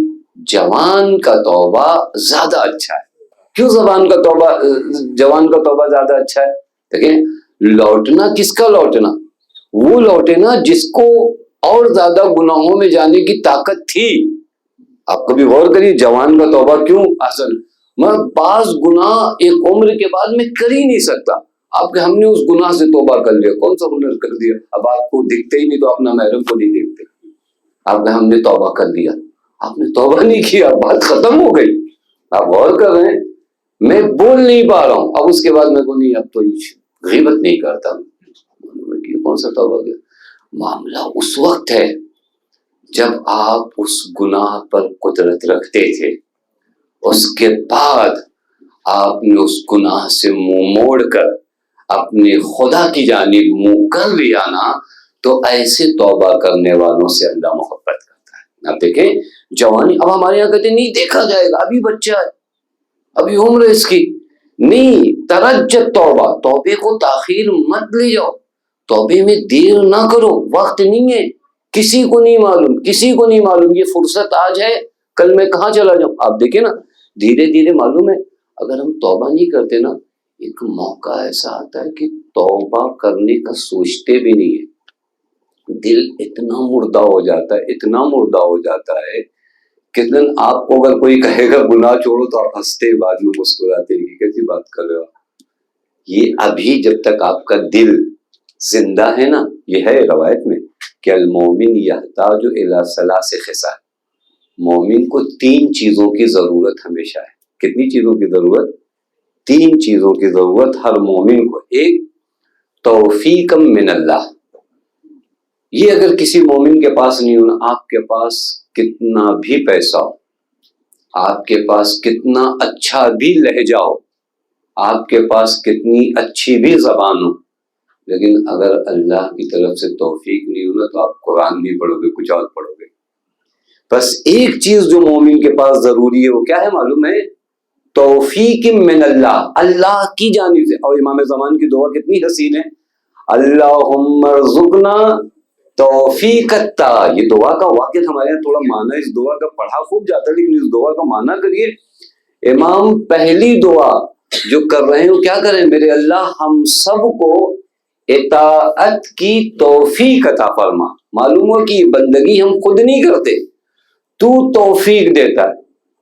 جوان کا توبہ زیادہ اچھا ہے۔ کیوں جوان کا توبہ زیادہ اچھا ہے؟ دیکھیں لوٹنا کس کا لوٹنا؟ وہ لوٹے نا جس کو اور زیادہ گناہوں میں جانے کی طاقت تھی۔ آپ کبھی غور کریے جوان کا توبہ کیوں حسن؟ میں بعض گناہ ایک عمر کے بعد میں کر ہی نہیں سکتا، آپ کہ ہم نے اس گناہ سے توبہ کر لیا، کون سا گناہ کر دیا؟ اب آپ کو دکھتے ہی نہیں تو اپنا محرم کو نہیں دیکھتے، آپ کہ ہم نے توبہ کر لیا، آپ نے توبہ نہیں کیا، بات ختم ہو گئی۔ آپ غور کر رہے ہیں، میں بول نہیں پا رہا ہوں، اب اس کے بعد میں کو نہیں، اب تو غیبت نہیں کرتا، کون سا توبہ کیا؟ معاملہ اس وقت ہے جب آپ اس گناہ پر قدرت رکھتے تھے، اس کے بعد آپ نے اس گناہ سے منہ موڑ کر اپنے خدا کی جانب منہ کر لیا نا، تو ایسے توبہ کرنے والوں سے اللہ محبت کرتا ہے۔ آپ دیکھیں جوانی، اب ہمارے یہاں کہتے ہیں نہیں دیکھا جائے گا، ابھی بچہ ہے، ابھی عمر ہے اس کی، نہیں، ترجت توبہ، توبے کو تاخیر مت لے جاؤ، توبے میں دیر نہ کرو، وقت نہیں ہے، کسی کو نہیں معلوم یہ فرصت آج ہے، کل میں کہاں چلا جاؤں۔ آپ دیکھیں نا دھیرے دھیرے معلوم ہے اگر ہم توبہ نہیں کرتے نا، ایک موقع ایسا آتا ہے کہ توبہ کرنے کا سوچتے بھی نہیں ہے، دل اتنا مردہ ہو جاتا ہے کہ آپ کو اگر کوئی کہے گا گناہ چھوڑو تو آپ ہنستے بعد میں مسکراتے ہیں، کیسی بات کر رہے ہو۔ یہ ابھی جب تک آپ کا دل زندہ ہے نا، یہ ہے روایت میں کہ المومن یحتاج الی ثلاث خصال، مومن کو 3 چیزوں کی ضرورت ہمیشہ ہے۔ کتنی چیزوں کی ضرورت؟ 3 چیزوں کی ضرورت ہر مومن کو۔ ایک توفیق من اللہ، یہ اگر کسی مومن کے پاس نہیں ہونا، آپ کے پاس کتنا بھی پیسہ ہو، آپ کے پاس کتنا اچھا بھی لہجہ ہو، آپ کے پاس کتنی اچھی بھی زبان ہو، لیکن اگر اللہ کی طرف سے توفیق نہیں ہونا تو آپ قرآن نہیں پڑھو گے، کچھ اور پڑھو گے۔ بس ایک چیز جو مومن کے پاس ضروری ہے وہ کیا ہے معلوم ہے؟ توفیق من اللہ، اللہ کی جانب سے۔ اور امام زمان کی دعا کتنی حسین ہے، اللہم ارزقنا توفیق التا۔ یہ دعا کا واقعہ ہمارے یہاں تھوڑا معنی اس دعا کا پڑھا خوب جاتا ہے، لیکن اس دعا کا معنی کریے۔ امام پہلی دعا جو کر رہے ہیں وہ کیا کریں؟ میرے اللہ ہم سب کو اطاعت کی توفیق عطا فرما۔ معلوم ہو کہ یہ بندگی ہم خود نہیں کرتے، تو توفیق دیتا ہے۔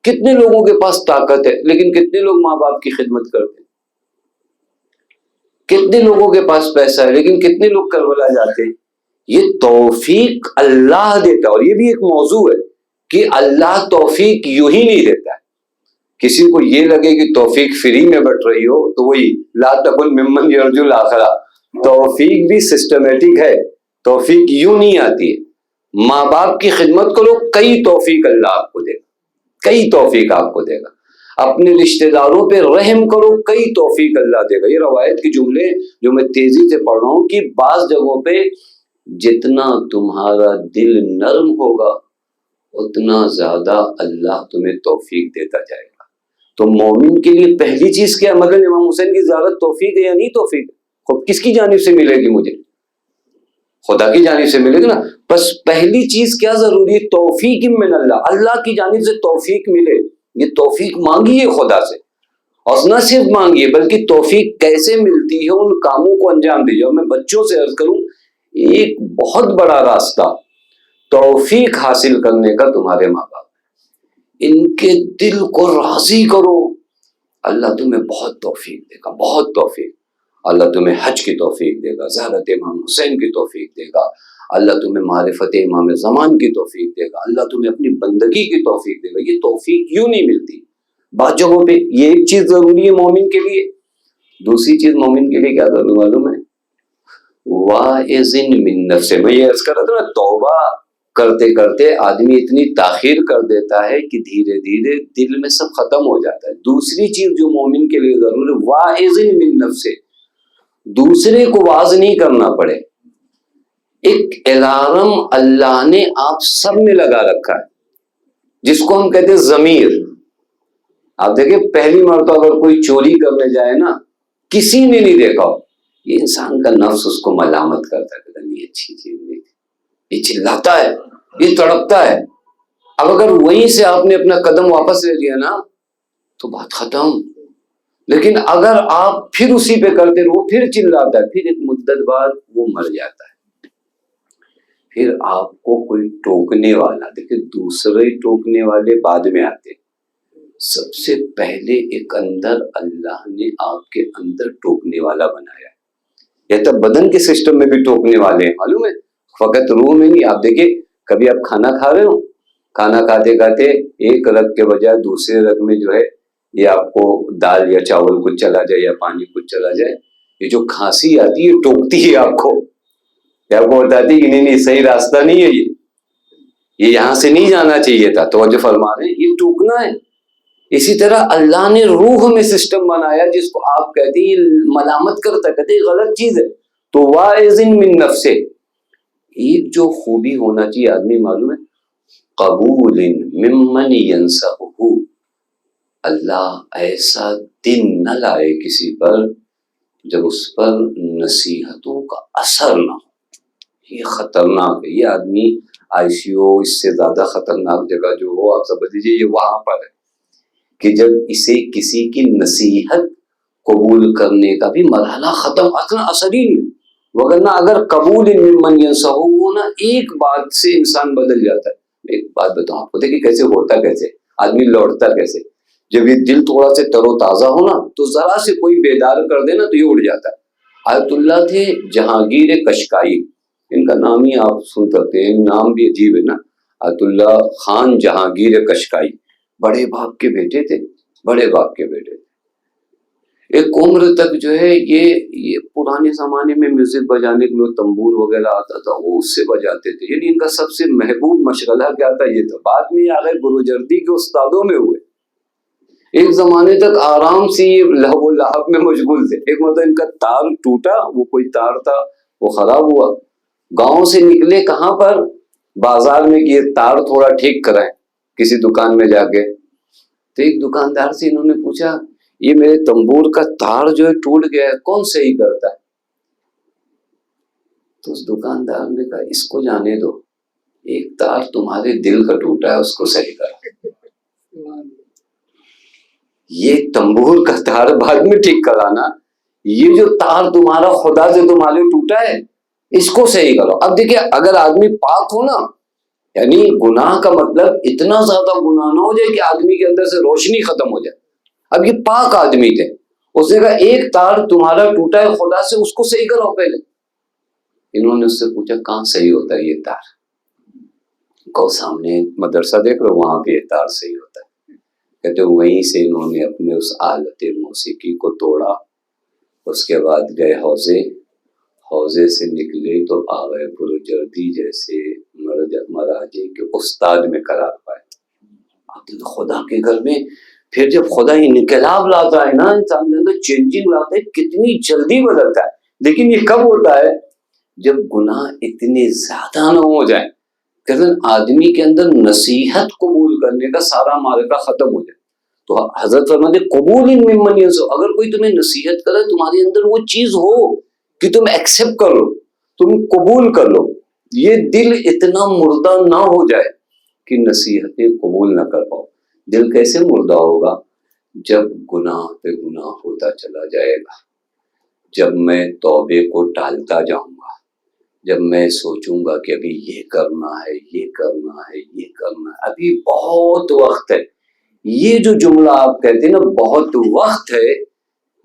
کتنے لوگوں کے پاس طاقت ہے لیکن کتنے لوگ ماں باپ کی خدمت کرتے ہیں، کتنے لوگوں کے پاس پیسہ ہے لیکن کتنے لوگ کربلا جاتے ہیں۔ یہ توفیق اللہ دیتا ہے، اور یہ بھی ایک موضوع ہے کہ اللہ توفیق یوں ہی نہیں دیتا ہے۔ کسی کو یہ لگے کہ توفیق فری میں بٹ رہی ہو تو وہی لا تکن ممن یرجو الاخرہ، توفیق بھی سسٹمیٹک ہے، توفیق یوں نہیں آتی ہے۔ ماں باپ کی خدمت کرو، کئی توفیق اللہ آپ کو دے گا، کئی توفیق آپ کو دے گا۔ اپنے رشتہ داروں پہ رحم کرو، کئی توفیق اللہ دے گا۔ یہ روایت کے جملے جو میں تیزی سے پڑھ رہا ہوں کہ بعض جگہوں پہ جتنا تمہارا دل نرم ہوگا اتنا زیادہ اللہ تمہیں توفیق دیتا جائے گا۔ تو مومن کے لیے پہلی چیز کیا ہے؟ مگر امام حسین کی زیارت توفیق ہے یا نہیں توفیق؟ خود کس کی جانب سے ملے گی؟ مجھے خدا کی جانب سے ملے گی نا۔ بس پہلی چیز کیا ضروری ہے؟ توفیق من اللہ، اللہ کی جانب سے توفیق ملے۔ یہ توفیق مانگیے خدا سے، اور نہ صرف مانگیے بلکہ توفیق کیسے ملتی ہے ان کاموں کو انجام دیجیے۔ اور میں بچوں سے عرض کروں، ایک بہت بڑا راستہ توفیق حاصل کرنے کا تمہارے ماں باپ، ان کے دل کو راضی کرو، اللہ تمہیں بہت توفیق دے گا، بہت توفیق۔ اللہ تمہیں حج کی توفیق دے گا، زیارت امام حسین کی توفیق دے گا، اللہ تمہیں معرفت امام زمان کی توفیق دے گا، اللہ تمہیں اپنی بندگی کی توفیق دے گا۔ یہ توفیق یوں نہیں ملتی بعض جگہوں پہ۔ یہ ایک چیز ضروری ہے مومن کے لیے۔ دوسری چیز مومن کے لیے کیا ضروری معلوم ہے؟ واعظ من نفس۔ میں یہ عرض کر رہا تھا نا، توبہ کرتے کرتے آدمی اتنی تاخیر کر دیتا ہے کہ دھیرے دھیرے دل میں سب ختم ہو جاتا ہے۔ دوسری چیز جو مومن کے لیے ضروری ہے، واعظ من نفس، دوسرے کو واعظ نہیں کرنا پڑے۔ ایک الارم اللہ نے آپ سب میں لگا رکھا ہے جس کو ہم کہتے ہیں ضمیر۔ آپ دیکھیں پہلی مرتبہ اگر کوئی چوری کرنے جائے نا، کسی نے نہیں دیکھا ہو، یہ انسان کا نفس اس کو ملامت کرتا ہے، کہتا نہیں اچھی چیز نہیں، یہ چلاتا ہے، یہ تڑپتا ہے۔ اب اگر وہیں سے آپ نے اپنا قدم واپس لے لیا نا تو بات ختم۔ لیکن اگر آپ پھر اسی پہ کرتے رہو، پھر چلاتا ہے، پھر ایک مدت بعد وہ مر جاتا ہے، پھر آپ کو کوئی ٹوکنے والا، دیکھیں دوسرے ٹوکنے والے بعد میں آتے، سب سے پہلے ایک اندر اللہ نے آپ کے اندر ٹوکنے والا بنایا ہے۔ یہ تب بدن کے سسٹم میں بھی ٹوکنے والے ہیں، معلوم ہے، فقط روح میں نہیں۔ آپ دیکھیں کبھی آپ کھانا کھا رہے ہو، کھانا کھاتے کھاتے ایک رگ کے بجائے دوسرے رگ میں جو ہے یہ آپ کو دال یا چاول کچھ چلا جائے یا پانی کچھ چلا جائے، یہ جو کھانسی آتی ہے ٹوکتی ہے آپ کو، یہ آپ کو بتاتی ہے کہ نہیں صحیح راستہ نہیں ہے، یہ یہاں سے نہیں جانا چاہیے تھا، توجہ فرما رہے ہیں، یہ ٹوکنا ہے۔ اسی طرح اللہ نے روح میں سسٹم بنایا جس کو آپ کہتے ہیں ملامت کرتا، کہتے ہیں غلط چیز ہے، تو واعظ من نفس۔ ایک جو خوبی ہونا چاہیے آدمی معلوم ہے، قبول ممن ینصحہ، اللہ ایسا دن نہ لائے کسی پر جب اس پر نصیحتوں کا اثر نہ ہو۔ یہ خطرناک ہے۔ یہ آدمی آئی سی یو، اس سے زیادہ خطرناک جگہ جو ہو آپ سمجھ لیجیے یہ وہاں پر ہے کہ جب اسے کسی کی نصیحت قبول کرنے کا بھی مرحلہ ختم، اصلا اثر ہی نہیں، وگرنہ اگر قبول ممن ینصحہ ہو نا، ایک بات سے انسان بدل جاتا ہے۔ ایک بات بتاؤں آپ کو، دیکھیں کیسے ہوتا، کیسے آدمی لوٹتا، کیسے جب یہ دل تھوڑا سے تر و تازہ ہو نا تو ذرا سے کوئی بیدار کر دے نا تو یہ اڑ جاتا ہے۔ آیت اللہ تھے جہانگیر قشقائی، ان کا نام ہی آپ سن سکتے ہیں، نام بھی عجیب ہے نا، آیت اللہ خان جہانگیر قشقائی، بڑے باپ کے بیٹے تھے، بڑے باپ کے بیٹے تھے۔ ایک عمر تک جو ہے یہ پرانے زمانے میں میوزک بجانے کے لیے تنبور وغیرہ آتا تھا، وہ اس سے بجاتے تھے، یعنی ان کا سب سے محبوب مشغلہ کیا تھا، یہ تھا۔ بعد میں آ گئے بروجردی کے استادوں میں ہوئے، ایک زمانے تک آرام سے یہ لہو و لہب میں مشغول تھے۔ ایک مرتبہ ان کا تار ٹوٹا، وہ کوئی تار تھا وہ خراب ہوا، گاؤں سے نکلے کہاں پر، بازار میں، کہ یہ تار تھوڑا ٹھیک کرائیں کسی دکان میں جا کے۔ تو ایک دکاندار سے انہوں نے پوچھا، یہ میرے تنبور کا تار جو ہے ٹوٹ گیا ہے، کون صحیح کرتا ہے؟ تو اس دکاندار نے کہا، اس کو جانے دو، ایک تار تمہارے دل کا ٹوٹا ہے، اس کو صحیح کرو۔ یہ تنبور کا تار بعد میں ٹھیک کرانا، یہ جو تار تمہارا خدا سے تمہارے ٹوٹا ہے، اس کو صحیح کرو۔ اب دیکھیں، اگر آدمی پاک ہو نا، یعنی گناہ کا مطلب اتنا زیادہ گناہ نہ ہو جائے کہ آدمی کے اندر سے روشنی ختم ہو جائے۔ اب یہ پاک آدمی تھے، اس نے کہا ایک تار تمہارا ٹوٹا ہے خدا سے، اس کو صحیح کرو پہلے۔ انہوں نے اس سے پوچھا، کہاں صحیح ہوتا ہے یہ تار؟ کو سامنے مدرسہ دیکھ رہے، وہاں پہ یہ تار صحیح ہوتا ہے۔ کہتے وہیں سے انہوں نے اپنے اس آلت موسیقی کو توڑا، اس کے بعد گئے حوضے سے نکلے تو آ گئے بروجردی جیسے مراجے کے استاد میں قرار پائے۔ خدا کے گھر میں پھر جب خدا انقلاب لاتا ہے نا، انسان کے اندر چینجنگ لاتا ہے، کتنی جلدی بدلتا ہے۔ لیکن یہ کب ہوتا ہے؟ جب گناہ اتنے زیادہ نہ ہو جائیں، کہ آدمی کے اندر نصیحت قبول کرنے کا سارا معرکہ ختم ہو جائے۔ تو حضرت فرماتے قبول ممن یسو، اگر کوئی تمہیں نصیحت کرے، تمہارے اندر وہ چیز ہو کہ تم ایکسپٹ کر لو، تم قبول کر لو، یہ دل اتنا مردہ نہ ہو جائے کہ نصیحتیں قبول نہ کر پاؤ۔ دل کیسے مردہ ہوگا؟ جب گناہ پہ گناہ ہوتا چلا جائے گا، جب میں توبے کو ٹالتا جاؤں گا، جب میں سوچوں گا کہ ابھی یہ کرنا ہے، یہ کرنا ہے، یہ کرنا ہے، ابھی بہت وقت ہے۔ یہ جو جملہ آپ کہتے ہیں نا، بہت وقت ہے،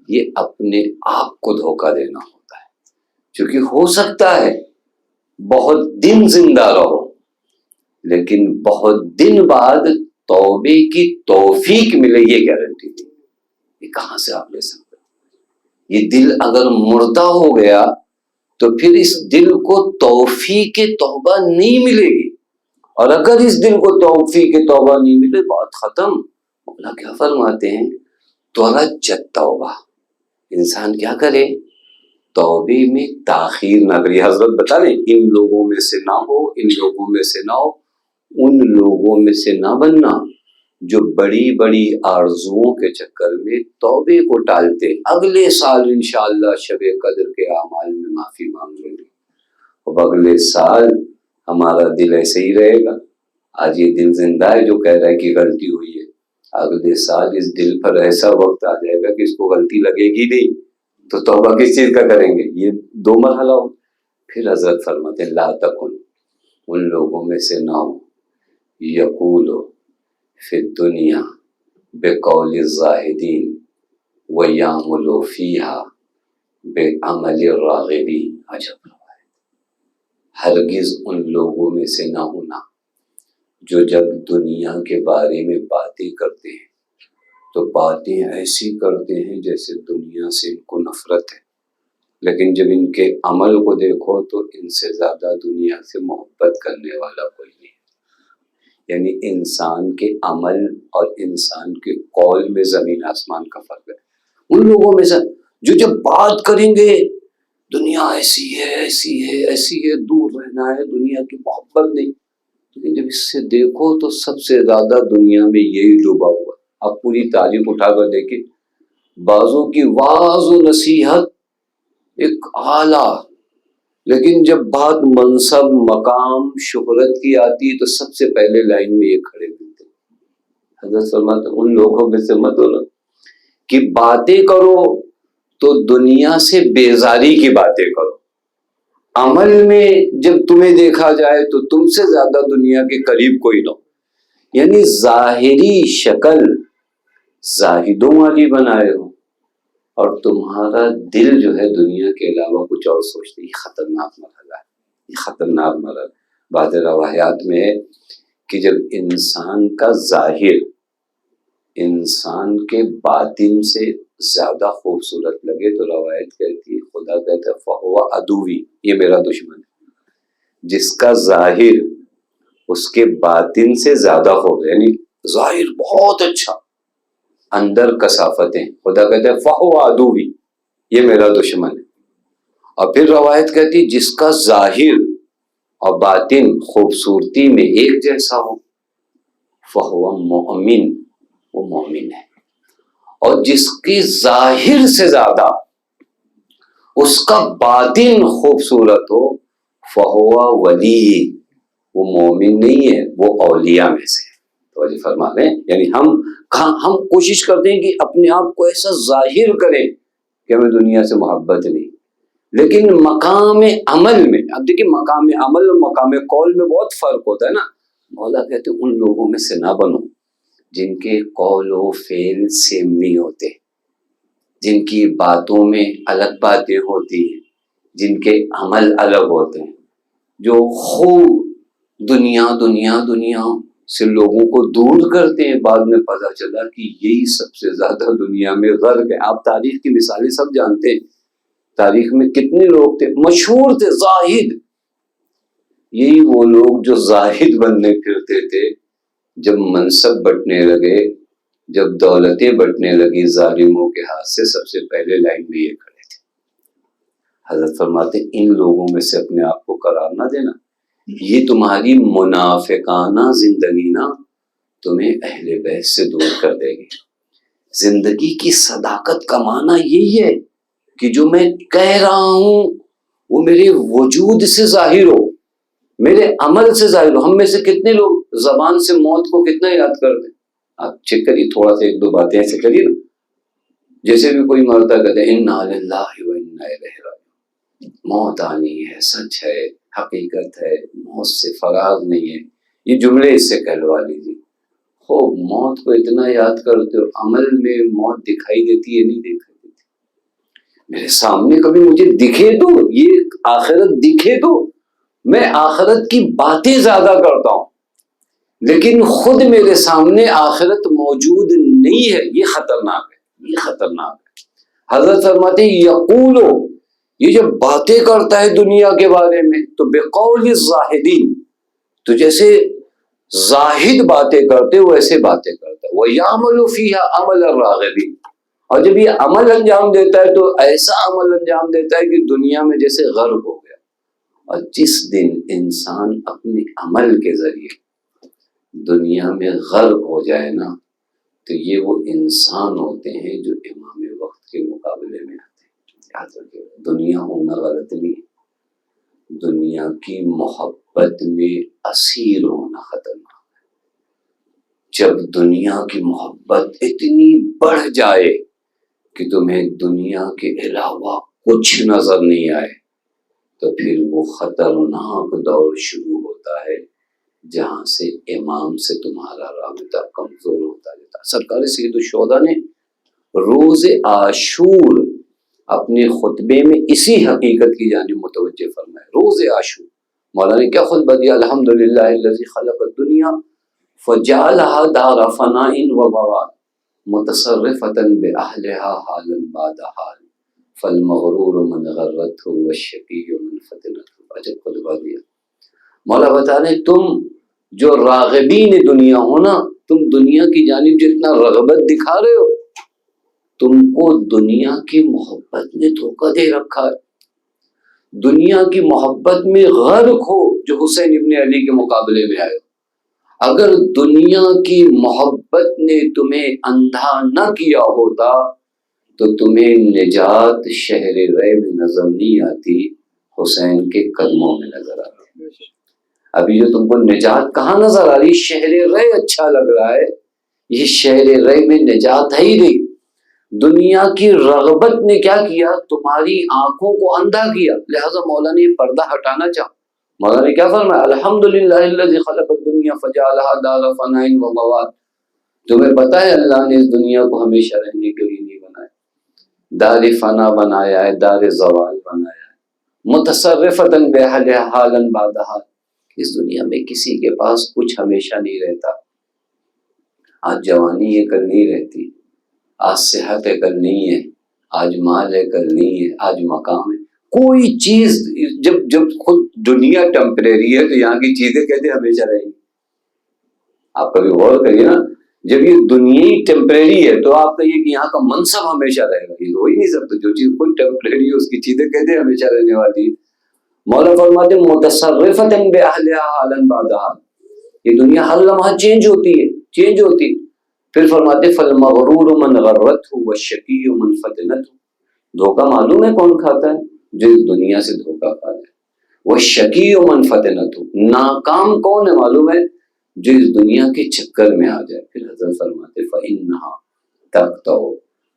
یہ اپنے آپ کو دھوکہ دینا ہوتا ہے، کیونکہ ہو سکتا ہے بہت دن زندہ رہو، لیکن بہت دن بعد توبے کی توفیق ملے، یہ گارنٹی نہیں۔ یہ کہاں سے آپ لے سکتے ہیں؟ یہ دل اگر مردہ ہو گیا تو پھر اس دل کو توفیق توبہ نہیں ملے گی، اور اگر اس دل کو توفیق توبہ نہیں ملے، بات ختم۔ مولا کیا فرماتے ہیں؟ ترجت توبہ، انسان کیا کرے؟ توبے میں تاخیر نہ کرے۔ حضرت بتا رہے ان لوگوں میں سے نہ ہو، ان لوگوں میں سے نہ ہو، ان لوگوں میں سے نہ بننا جو بڑی بڑی آرزوؤں کے چکر میں توبے کو ٹالتے، اگلے سال انشاءاللہ شب قدر کے اعمال میں معافی مانگ لیں گے، اب اگلے سال ہمارا دل ایسے ہی رہے گا۔ آج یہ دل زندہ ہے جو کہہ رہا ہے کہ غلطی ہوئی ہے، اگلے سال اس دل پر ایسا وقت آ جائے گا کہ اس کو غلطی لگے گی نہیں، تو توبہ کس چیز کا کریں گے؟ یہ دو مرحلہ ہو۔ پھر حضرت فرماتے لا تکن، ان لوگوں میں سے نہ ہو، یقولو فی الدنیا بقول الزاہدین ویعملوا فیہا بعمل الراغبین۔ عجب روایت۔ ہرگز ان لوگوں میں سے نہ ہونا جو جب دنیا کے بارے میں باتیں کرتے ہیں تو باتیں ایسی کرتے ہیں جیسے دنیا سے ان کو نفرت ہے، لیکن جب ان کے عمل کو دیکھو تو ان سے زیادہ دنیا سے محبت کرنے والا کوئی نہیں۔ یعنی انسان کے عمل اور انسان کے قول میں زمین آسمان کا فرق ہے۔ ان لوگوں میں سے جو جب بات کریں گے دنیا ایسی ہے، ایسی ہے، ایسی ہے، دور رہنا ہے، دنیا کی محبت نہیں، لیکن جب اس سے دیکھو تو سب سے زیادہ دنیا میں یہی ڈوبا ہوا۔ آپ پوری تاریخ اٹھا کر دیکھیں، بعضوں کی واعظ و نصیحت ایک اعلیٰ، لیکن جب بات منصب، مقام، شہرت کی آتی تو سب سے پہلے لائن میں یہ کھڑے ہوتے۔ حضرت فرماتے ان لوگوں میں سے مت ہونا کہ باتیں کرو تو دنیا سے بیزاری کی باتیں کرو، عمل میں جب تمہیں دیکھا جائے تو تم سے زیادہ دنیا کے قریب کوئی نہ ہو۔ یعنی ظاہری شکل زاہدوں والی بنائے ہو اور تمہارا دل جو ہے دنیا کے علاوہ کچھ اور سوچتے، یہ خطرناک مرحلہ ہے، یہ خطرناک مرحلہ۔ بعض روایات میں ہے کہ جب انسان کا ظاہر انسان کے باطن سے زیادہ خوبصورت لگے تو روایت کہتی ہے، خدا کہتا ہے فَهُوَ عَدُوِّي، یہ میرا دشمن ہے. جس کا ظاہر اس کے باطن سے زیادہ خوب، یعنی ظاہر بہت اچھا، اندر کثافتیں، خدا کہتا ہے فَهُوَ عَدُوِّي، یہ میرا دشمن ہے. اور پھر روایت کہتی ہے جس کا ظاہر اور باطن خوبصورتی میں ایک جیسا ہو فَهُوَ مُؤْمِن، وہ مومن ہے. اور جس کی ظاہر سے زیادہ اس کا باطن خوبصورت ہو فَهُوَ وَلِی، وہ مومن نہیں ہے، وہ اولیاء میں سے. توجہ فرما لیں، یعنی ہم کوشش کرتے ہیں کہ اپنے آپ کو ایسا ظاہر کریں کہ ہمیں دنیا سے محبت نہیں، لیکن مقام عمل میں، اب دیکھیں مقام عمل اور مقام قول میں بہت فرق ہوتا ہے نا. مولا کہتے ہیں ان لوگوں میں سے نہ بنو جن کے قول و فعل سیم نہیں ہوتے، جن کی باتوں میں الگ باتیں ہوتی ہیں، جن کے عمل الگ ہوتے ہیں، جو خوب دنیا دنیا دنیا سے لوگوں کو دور کرتے ہیں. بعد میں پتہ چلا کہ یہی سب سے زیادہ دنیا میں غرق ہے. آپ تاریخ کی مثالیں سب جانتے ہیں، تاریخ میں کتنے لوگ تھے مشہور تھے زاہد. یہی وہ لوگ جو زاہد بننے پھرتے تھے، جب منصب بٹنے لگے، جب دولتیں بٹنے لگی ظالموں کے ہاتھ سے، سب سے پہلے لائن میں یہ کھڑے تھے. حضرت فرماتے ان لوگوں میں سے اپنے آپ کو قرار نہ دینا، یہ تمہاری منافقانہ زندگی نا تمہیں اہل بیت سے دور کر دے گی. زندگی کی صداقت کا معنی یہی ہے کہ جو میں کہہ رہا ہوں وہ میرے وجود سے ظاہر ہو، میرے عمل سے ظاہر ہو. ہم میں سے کتنے لوگ زبان سے موت کو کتنا یاد کرتے ہیں؟ آپ چیک کریے، تھوڑا سا ایک دو باتیں ایسے کریے نا. جیسے بھی کوئی مرتا کہتے ہیں انا للہ و انا الیہ راجعون، موت آنی ہے، سچ ہے، حقیقت ہے، موت سے فرار نہیں ہے. یہ جملے اس سے کہلوا لیجیے. خوب موت کو اتنا یاد کرتے ہو، عمل میں موت دکھائی دیتی ہے نہیں دکھائی دیتی؟ میرے سامنے کبھی مجھے دکھے تو، یہ آخرت دکھے تو میں آخرت کی باتیں زیادہ کرتا ہوں، لیکن خود میرے سامنے آخرت موجود نہیں ہے. یہ خطرناک ہے، یہ خطرناک ہے. حضرت فرماتے ہیں یقولو، یہ جب باتیں کرتا ہے دنیا کے بارے میں تو بقول الزاہدین، تو جیسے زاہد باتیں کرتے ویسے باتیں کرتا ہے. وَيَعْمَلُ فِيهَا عَمَلَ الرَّاغِبِينَ، اور جب یہ عمل انجام دیتا ہے تو ایسا عمل انجام دیتا ہے کہ دنیا میں جیسے غرق ہو گیا. اور جس دن انسان اپنے عمل کے ذریعے دنیا میں غرق ہو جائے نا، تو یہ وہ انسان ہوتے ہیں جو امام وقت کے مقابلے میں آتے ہیں. یاد رکھیے، دنیا ہونا غلط نہیں، دنیا کی محبت میں اسیر ہونا خطرناک ہے. جب دنیا کی محبت اتنی بڑھ جائے کہ تمہیں دنیا کے علاوہ کچھ نظر نہیں آئے، تو پھر وہ خطرناک دور شروع ہوتا ہے جہاں سے امام سے تمہارا رابطہ کمزور ہوتا جاتا. سرکار سید الشہداء نے روز عاشور اپنے خطبے میں اسی حقیقت کی جانب متوجہ فرمائے. روز عاشور مولانا نے کیا خطبہ دیا؟ الحمدللہ الذی خلق الدنیا فجعلها دار فناء وبوار متصرفة بأهلها حالا بعد حال فالمغرور من غرته والشقی من فتنته. عجب خطبہ دیا. مولا بتا رہے تم جو راغبین دنیا ہو نا، تم دنیا کی جانب جتنا رغبت دکھا رہے ہو، تم کو دنیا کی محبت نے دھوکہ دے رکھا ہے. دنیا کی محبت میں غرق ہو جو حسین ابن علی کے مقابلے میں آئے. اگر دنیا کی محبت نے تمہیں اندھا نہ کیا ہوتا تو تمہیں نجات شہر رے میں نظر نہیں آتی، حسین کے قدموں میں نظر آتی. ابھی جو تم کو نجات کہاں نظر آ رہی؟ شہر رے اچھا لگ رہا ہے، یہ شہر رے میں نجات ہے ہی نہیں. دنیا کی رغبت نے کیا کیا؟ تمہاری آنکھوں کو اندھا کیا. لہذا مولا نے یہ پردہ ہٹانا چاہا. مولا نے کیا فرمایا؟ الحمدللہ الذی خلق الدنیا فجعلها دار فناء وبوار. تمہیں پتہ ہے اللہ نے اس دنیا کو ہمیشہ رہنے کے لیے نہیں بنایا، دار فنا بنایا ہے، دار زوال بنایا ہے. متصرفۃ بأہلها حالا بعد حال، اس دنیا میں کسی کے پاس کچھ ہمیشہ نہیں رہتا. آج جوانی یہ کل نہیں رہتی، آج صحت ہے کل نہیں ہے، آج مال ہے کل نہیں ہے، آج مقام ہے، کوئی چیز جب خود دنیا ٹیمپریری ہے تو یہاں کی چیزیں کہتے ہمیشہ رہیں گی. آپ کبھی غور کریے نا، جب یہ دنیا ٹیمپریری ہے تو آپ کہیے کہ یہاں کا منصب ہمیشہ رہے گا، یہ ہو ہی نہیں سکتا. جو چیز خود ٹیمپریری ہے اس کی چیزیں کہتے ہمیشہ رہنے والی ہے. مولا فرماتے ہیں متصرفۃ باہلھا حالا بعد حال، یہ دنیا ہر لمحہ چینج ہوتی ہے، چینج ہوتی ہے. پھر فرماتے فالمغرور من غرته والشقی من فتنته، دھوکہ معلوم ہے کون کھاتا ہے؟ جو اس دنیا سے دھوکہ کھا جائے. والشقی من فتنته، ناکام کون ہے معلوم ہے؟ جو اس دنیا کے چکر میں آ جائے. پھر حضرت فرماتے فإنها تقطع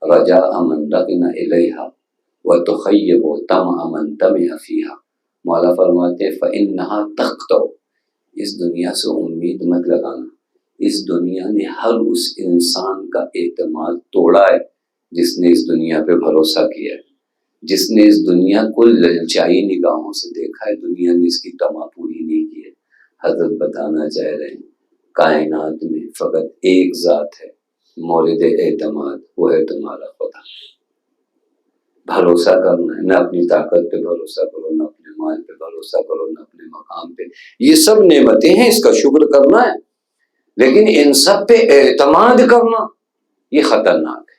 رجاء من ركن إليها وتخيب طمع من طمع فيها. مولا فرماتے فإنها تقطع، اس دنیا سے امید مت لگانا. اس دنیا نے ہر اس انسان کا اعتماد توڑا ہے جس نے اس دنیا پہ بھروسہ کیا ہے، جس نے اس دنیا کو للچائی نگاہوں سے دیکھا ہے. دنیا نے اس کی طمع پوری نہیں کی ہے. حضرت بتانا چاہ رہے ہیں کائنات میں فقط ایک ذات ہے مورد اعتماد، وہ ہے تمہارا خدا. بھروسہ کرنا ہے، نہ اپنی طاقت پہ بھروسہ کرو، نہ اپنے مال پہ بھروسہ کرو، نہ اپنے مقام پہ. یہ سب نعمتیں ہیں، اس کا شکر کرنا ہے، لیکن ان سب پہ اعتماد کرنا یہ خطرناک ہے.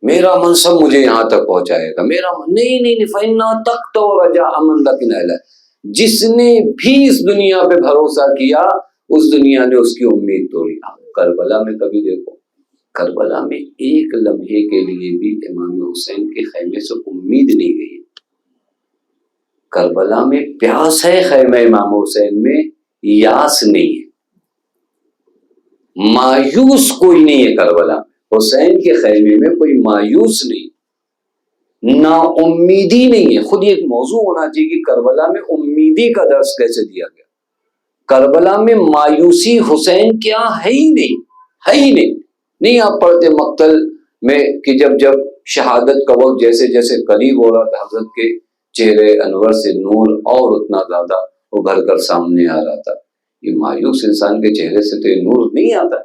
میرا منصب مجھے یہاں تک پہنچائے گا، میرا نہیں فإنها تقطع رجاء من ركن إليها. جس نے بھی اس دنیا پہ بھروسہ کیا اس دنیا نے اس کی امید توڑی. کربلا میں کبھی دیکھو، کربلا میں ایک لمحے کے لیے بھی امام حسین کے خیمے سے امید نہیں گئی. کربلا میں پیاس ہے خیمہ امام حسین میں، یاس نہیں ہے. مایوس کوئی نہیں ہے کربلا میں. حسین کے خیمے میں کوئی مایوس نہیں، نا امیدی نہیں ہے. خود یہ ایک موضوع ہونا چاہیے کہ کربلا میں امیدی کا درس کیسے دیا گیا. کربلا میں مایوسی حسین کیا ہے ہی نہیں، ہے ہی نہیں. نہیں آپ پڑھتے مقتل میں کہ جب شہادت کا وقت جیسے جیسے قریب ہو رہا تھا حضرت کے چہرے انور سے نور اور اتنا زیادہ ابھر کر سامنے آ رہا تھا. یہ مایوس انسان کے چہرے سے تو یہ نور نہیں آتا.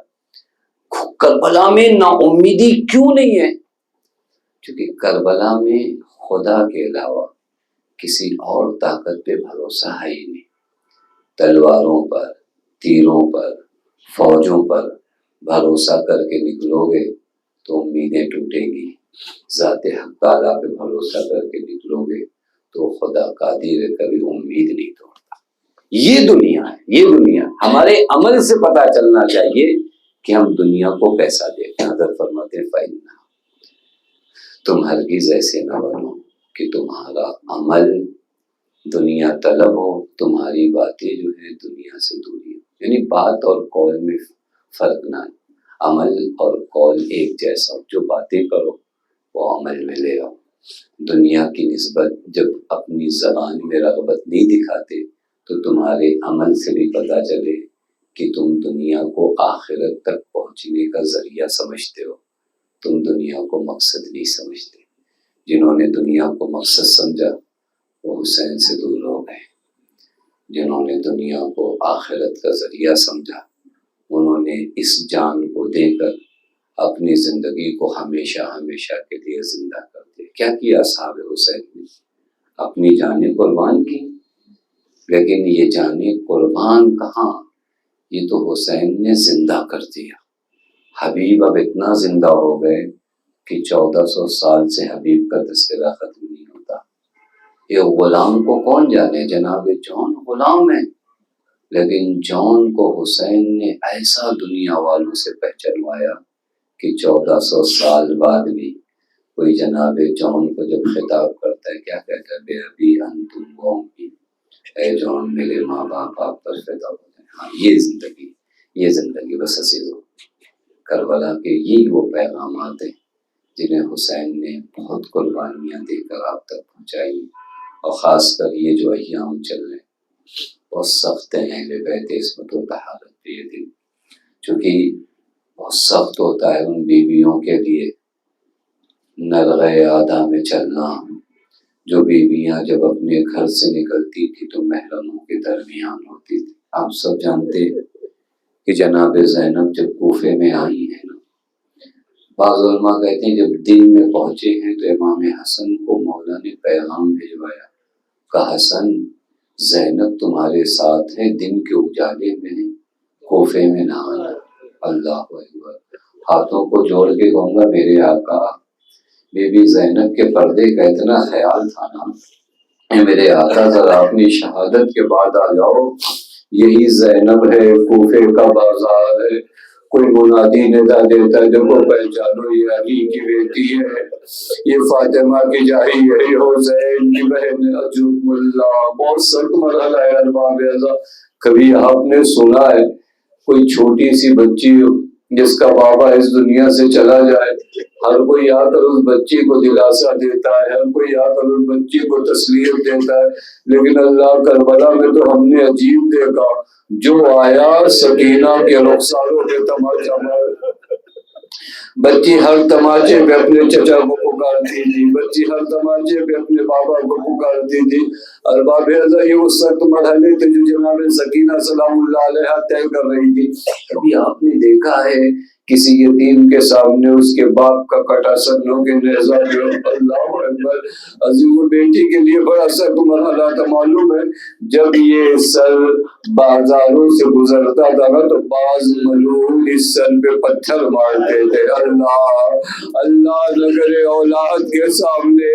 کربلا میں نا امیدی کیوں نہیں ہے؟ کیونکہ کربلا میں خدا کے علاوہ کسی اور طاقت پہ بھروسہ ہے ہی نہیں. تلواروں پر، تیروں پر، فوجوں پر بھروسہ کر کے نکلو گے تو امیدیں ٹوٹیں گی. ذات حق تعالیٰ پہ بھروسہ کر کے نکلو گے تو خدا قادر ہے، کبھی امید نہیں توڑتا. یہ دنیا ہے، یہ دنیا ہمارے عمل سے پتہ چلنا چاہیے کہ ہم دنیا کو کیسا دیکھیں. حضرت فرماتے ہیں فإنها، تم ہرگز ایسے نہ بنو کہ تمہارا عمل دنیا طلب ہو، تمہاری باتیں جو ہے دنیا سے دوری ہو. یعنی بات اور قول میں فرق نہ ہے، عمل اور قول ایک جیسا ہو. جو باتیں کرو وہ عمل میں لے آؤ. دنیا کی نسبت جب اپنی زبان میں رغبت نہیں دکھاتے تو تمہارے عمل سے بھی پتہ چلے کہ تم دنیا کو آخرت تک پہنچنے کا ذریعہ سمجھتے ہو، تم دنیا کو مقصد نہیں سمجھتے. جنہوں نے دنیا کو مقصد سمجھا وہ حسین سے دور ہو گئے. جنہوں نے دنیا کو آخرت کا ذریعہ سمجھا انہوں نے اس جان کو دے کر اپنی زندگی کو ہمیشہ ہمیشہ کے لیے زندہ کر دیا. کیا کیا اصحاب حسین نے؟ اپنی جانیں قربان کی. لیکن یہ جانیں قربان کہاں، یہ تو حسین نے زندہ کر دیا. حبیب اب اتنا زندہ ہو گئے کہ 1400 سال سے حبیب کا تذکرہ ختم نہیں ہوتا. یہ غلام کو کون جانے، جناب جون غلام ہے، لیکن جون کو حسین نے ایسا دنیا والوں سے پہچانوایا کہ 1400 سال بعد بھی کوئی جناب جون کو جب خطاب کرتا ہے کیا کہتا ہے؟ بے ابی انتم و امی، اے جون میرے ماں باپ آپ پر فدا ہو جائیں. ہاں یہ زندگی، یہ زندگی بس عزیزو. کربلا کے یہ وہ پیغامات ہیں جنہیں حسین نے بہت قربانیاں دے کر آپ تک پہنچائی. اور خاص کر یہ جو ایام چل رہے ہیں بہت سخت ہیں اہل بیت عصمت و طہارت پہ یہ دن، چونکہ بہت سخت ہوتا ہے ان بیویوں کے لیے نرغے آدھا میں چلنا. جو بیویاں جب اپنے گھر سے نکلتی تھی تو محرموں کے درمیان ہوتی تھی. آپ سب جانتے ہیں کہ جناب زینب جب کوفے میں آئی ہیں نا بعض علماء کہتے ہیں جب دن میں پہنچے ہیں تو امام حسن کو مولا نے پیغام بھجوایا کہ حسن زینب تمہارے ساتھ ہے، دن کے اجالے میں کوفے میں نہ آنا۔ اللہ اکبر، ہاتھوں کو جوڑ کے کہوں گا میرے آقا بی بی زینب کے پردے کا اتنا خیال تھا نا، اے میرے آقا ذرا اپنی شہادت کے بعد آ جاؤ، یہی زینب ہے، کوفے کا بازار ہے، کوئی منادی ندا دیتا ہے دیکھو پہچانو یہ علی کی بیٹی ہے، یہ فاطمہ کی جاری ہے، یہ حسین کی بہن عجوب اللہ۔ بہت سخت مرحلہ ہے ارباب اعضاء۔ کبھی آپ نے سنا ہے کوئی چھوٹی سی بچی جس کا بابا اس دنیا سے چلا جائے، ہر کوئی آ کر اس بچی کو دلاسا دیتا ہے، ہر کوئی آ کر اس بچی کو تسلیت دیتا ہے، لیکن اللہ کربلا میں تو ہم نے عجیب دیکھا، جو آیا سکینہ کے رخساروں کے تماشا مار، بچی ہر تماچے پہ اپنے چچا کو پکارتی تھی، بچی ہر تماچے پہ اپنے بابا کو پکارتی تھی۔ ارباب اعضاء یہ اس وقت مرحلے تھے جو جناب سکینہ سلام اللہ علیہ طے کر رہی تھی۔ کبھی آپ نے دیکھا ہے کسی یتیم کے سامنے اس کے باپ کا کٹا سنوں کے نیزہ جو اللہ اکبر، عزیز و بیٹی کے لیے بڑا سخت مرحلہ تھا۔ معلوم ہے جب یہ سر بازاروں سے گزرتا تھا نا تو بعض ملعون اس سر پہ پتھر مارتے تھے۔ اللہ اللہ نہ کرے اولاد کے سامنے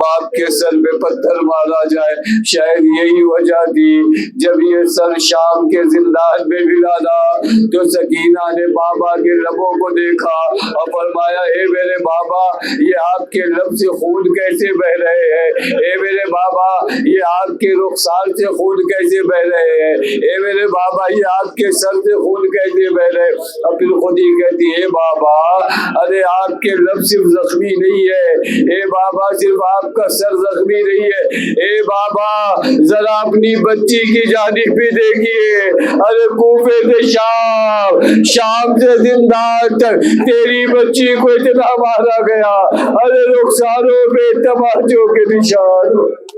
باپ کے سر پہ پتھر مارا جائے۔ شاید یہی وجہ تھی جب یہ سر شام کے زندان میں بھی ڈالا تو سکینہ نے بابا کے لبوں کو دیکھا اور فرمایا اے میرے بابا یہ آپ کے لب سے خون کیسے بہ رہے ہیں، اے میرے بابا یہ آپ کے رخسار سے خون کیسے بہ رہے ہیں، اے میرے بابا یہ آپ کے سر سے خون کیسے بہ رہے ہیں۔ اور پھر خود ہی کہتی ہے بابا ارے آپ کے لب صرف زخمی نہیں ہے، اے بابا صرف آپ کا سر زخمی نہیں ہے، اے بابا ذرا اپنی بچی کی جانب بھی دیکھیے، ارے کوفے سے شام، شام سے زندان تک تیری بچی کو اتنا مارا گیا، ارے رخساروں پہ تماچوں کے نشان۔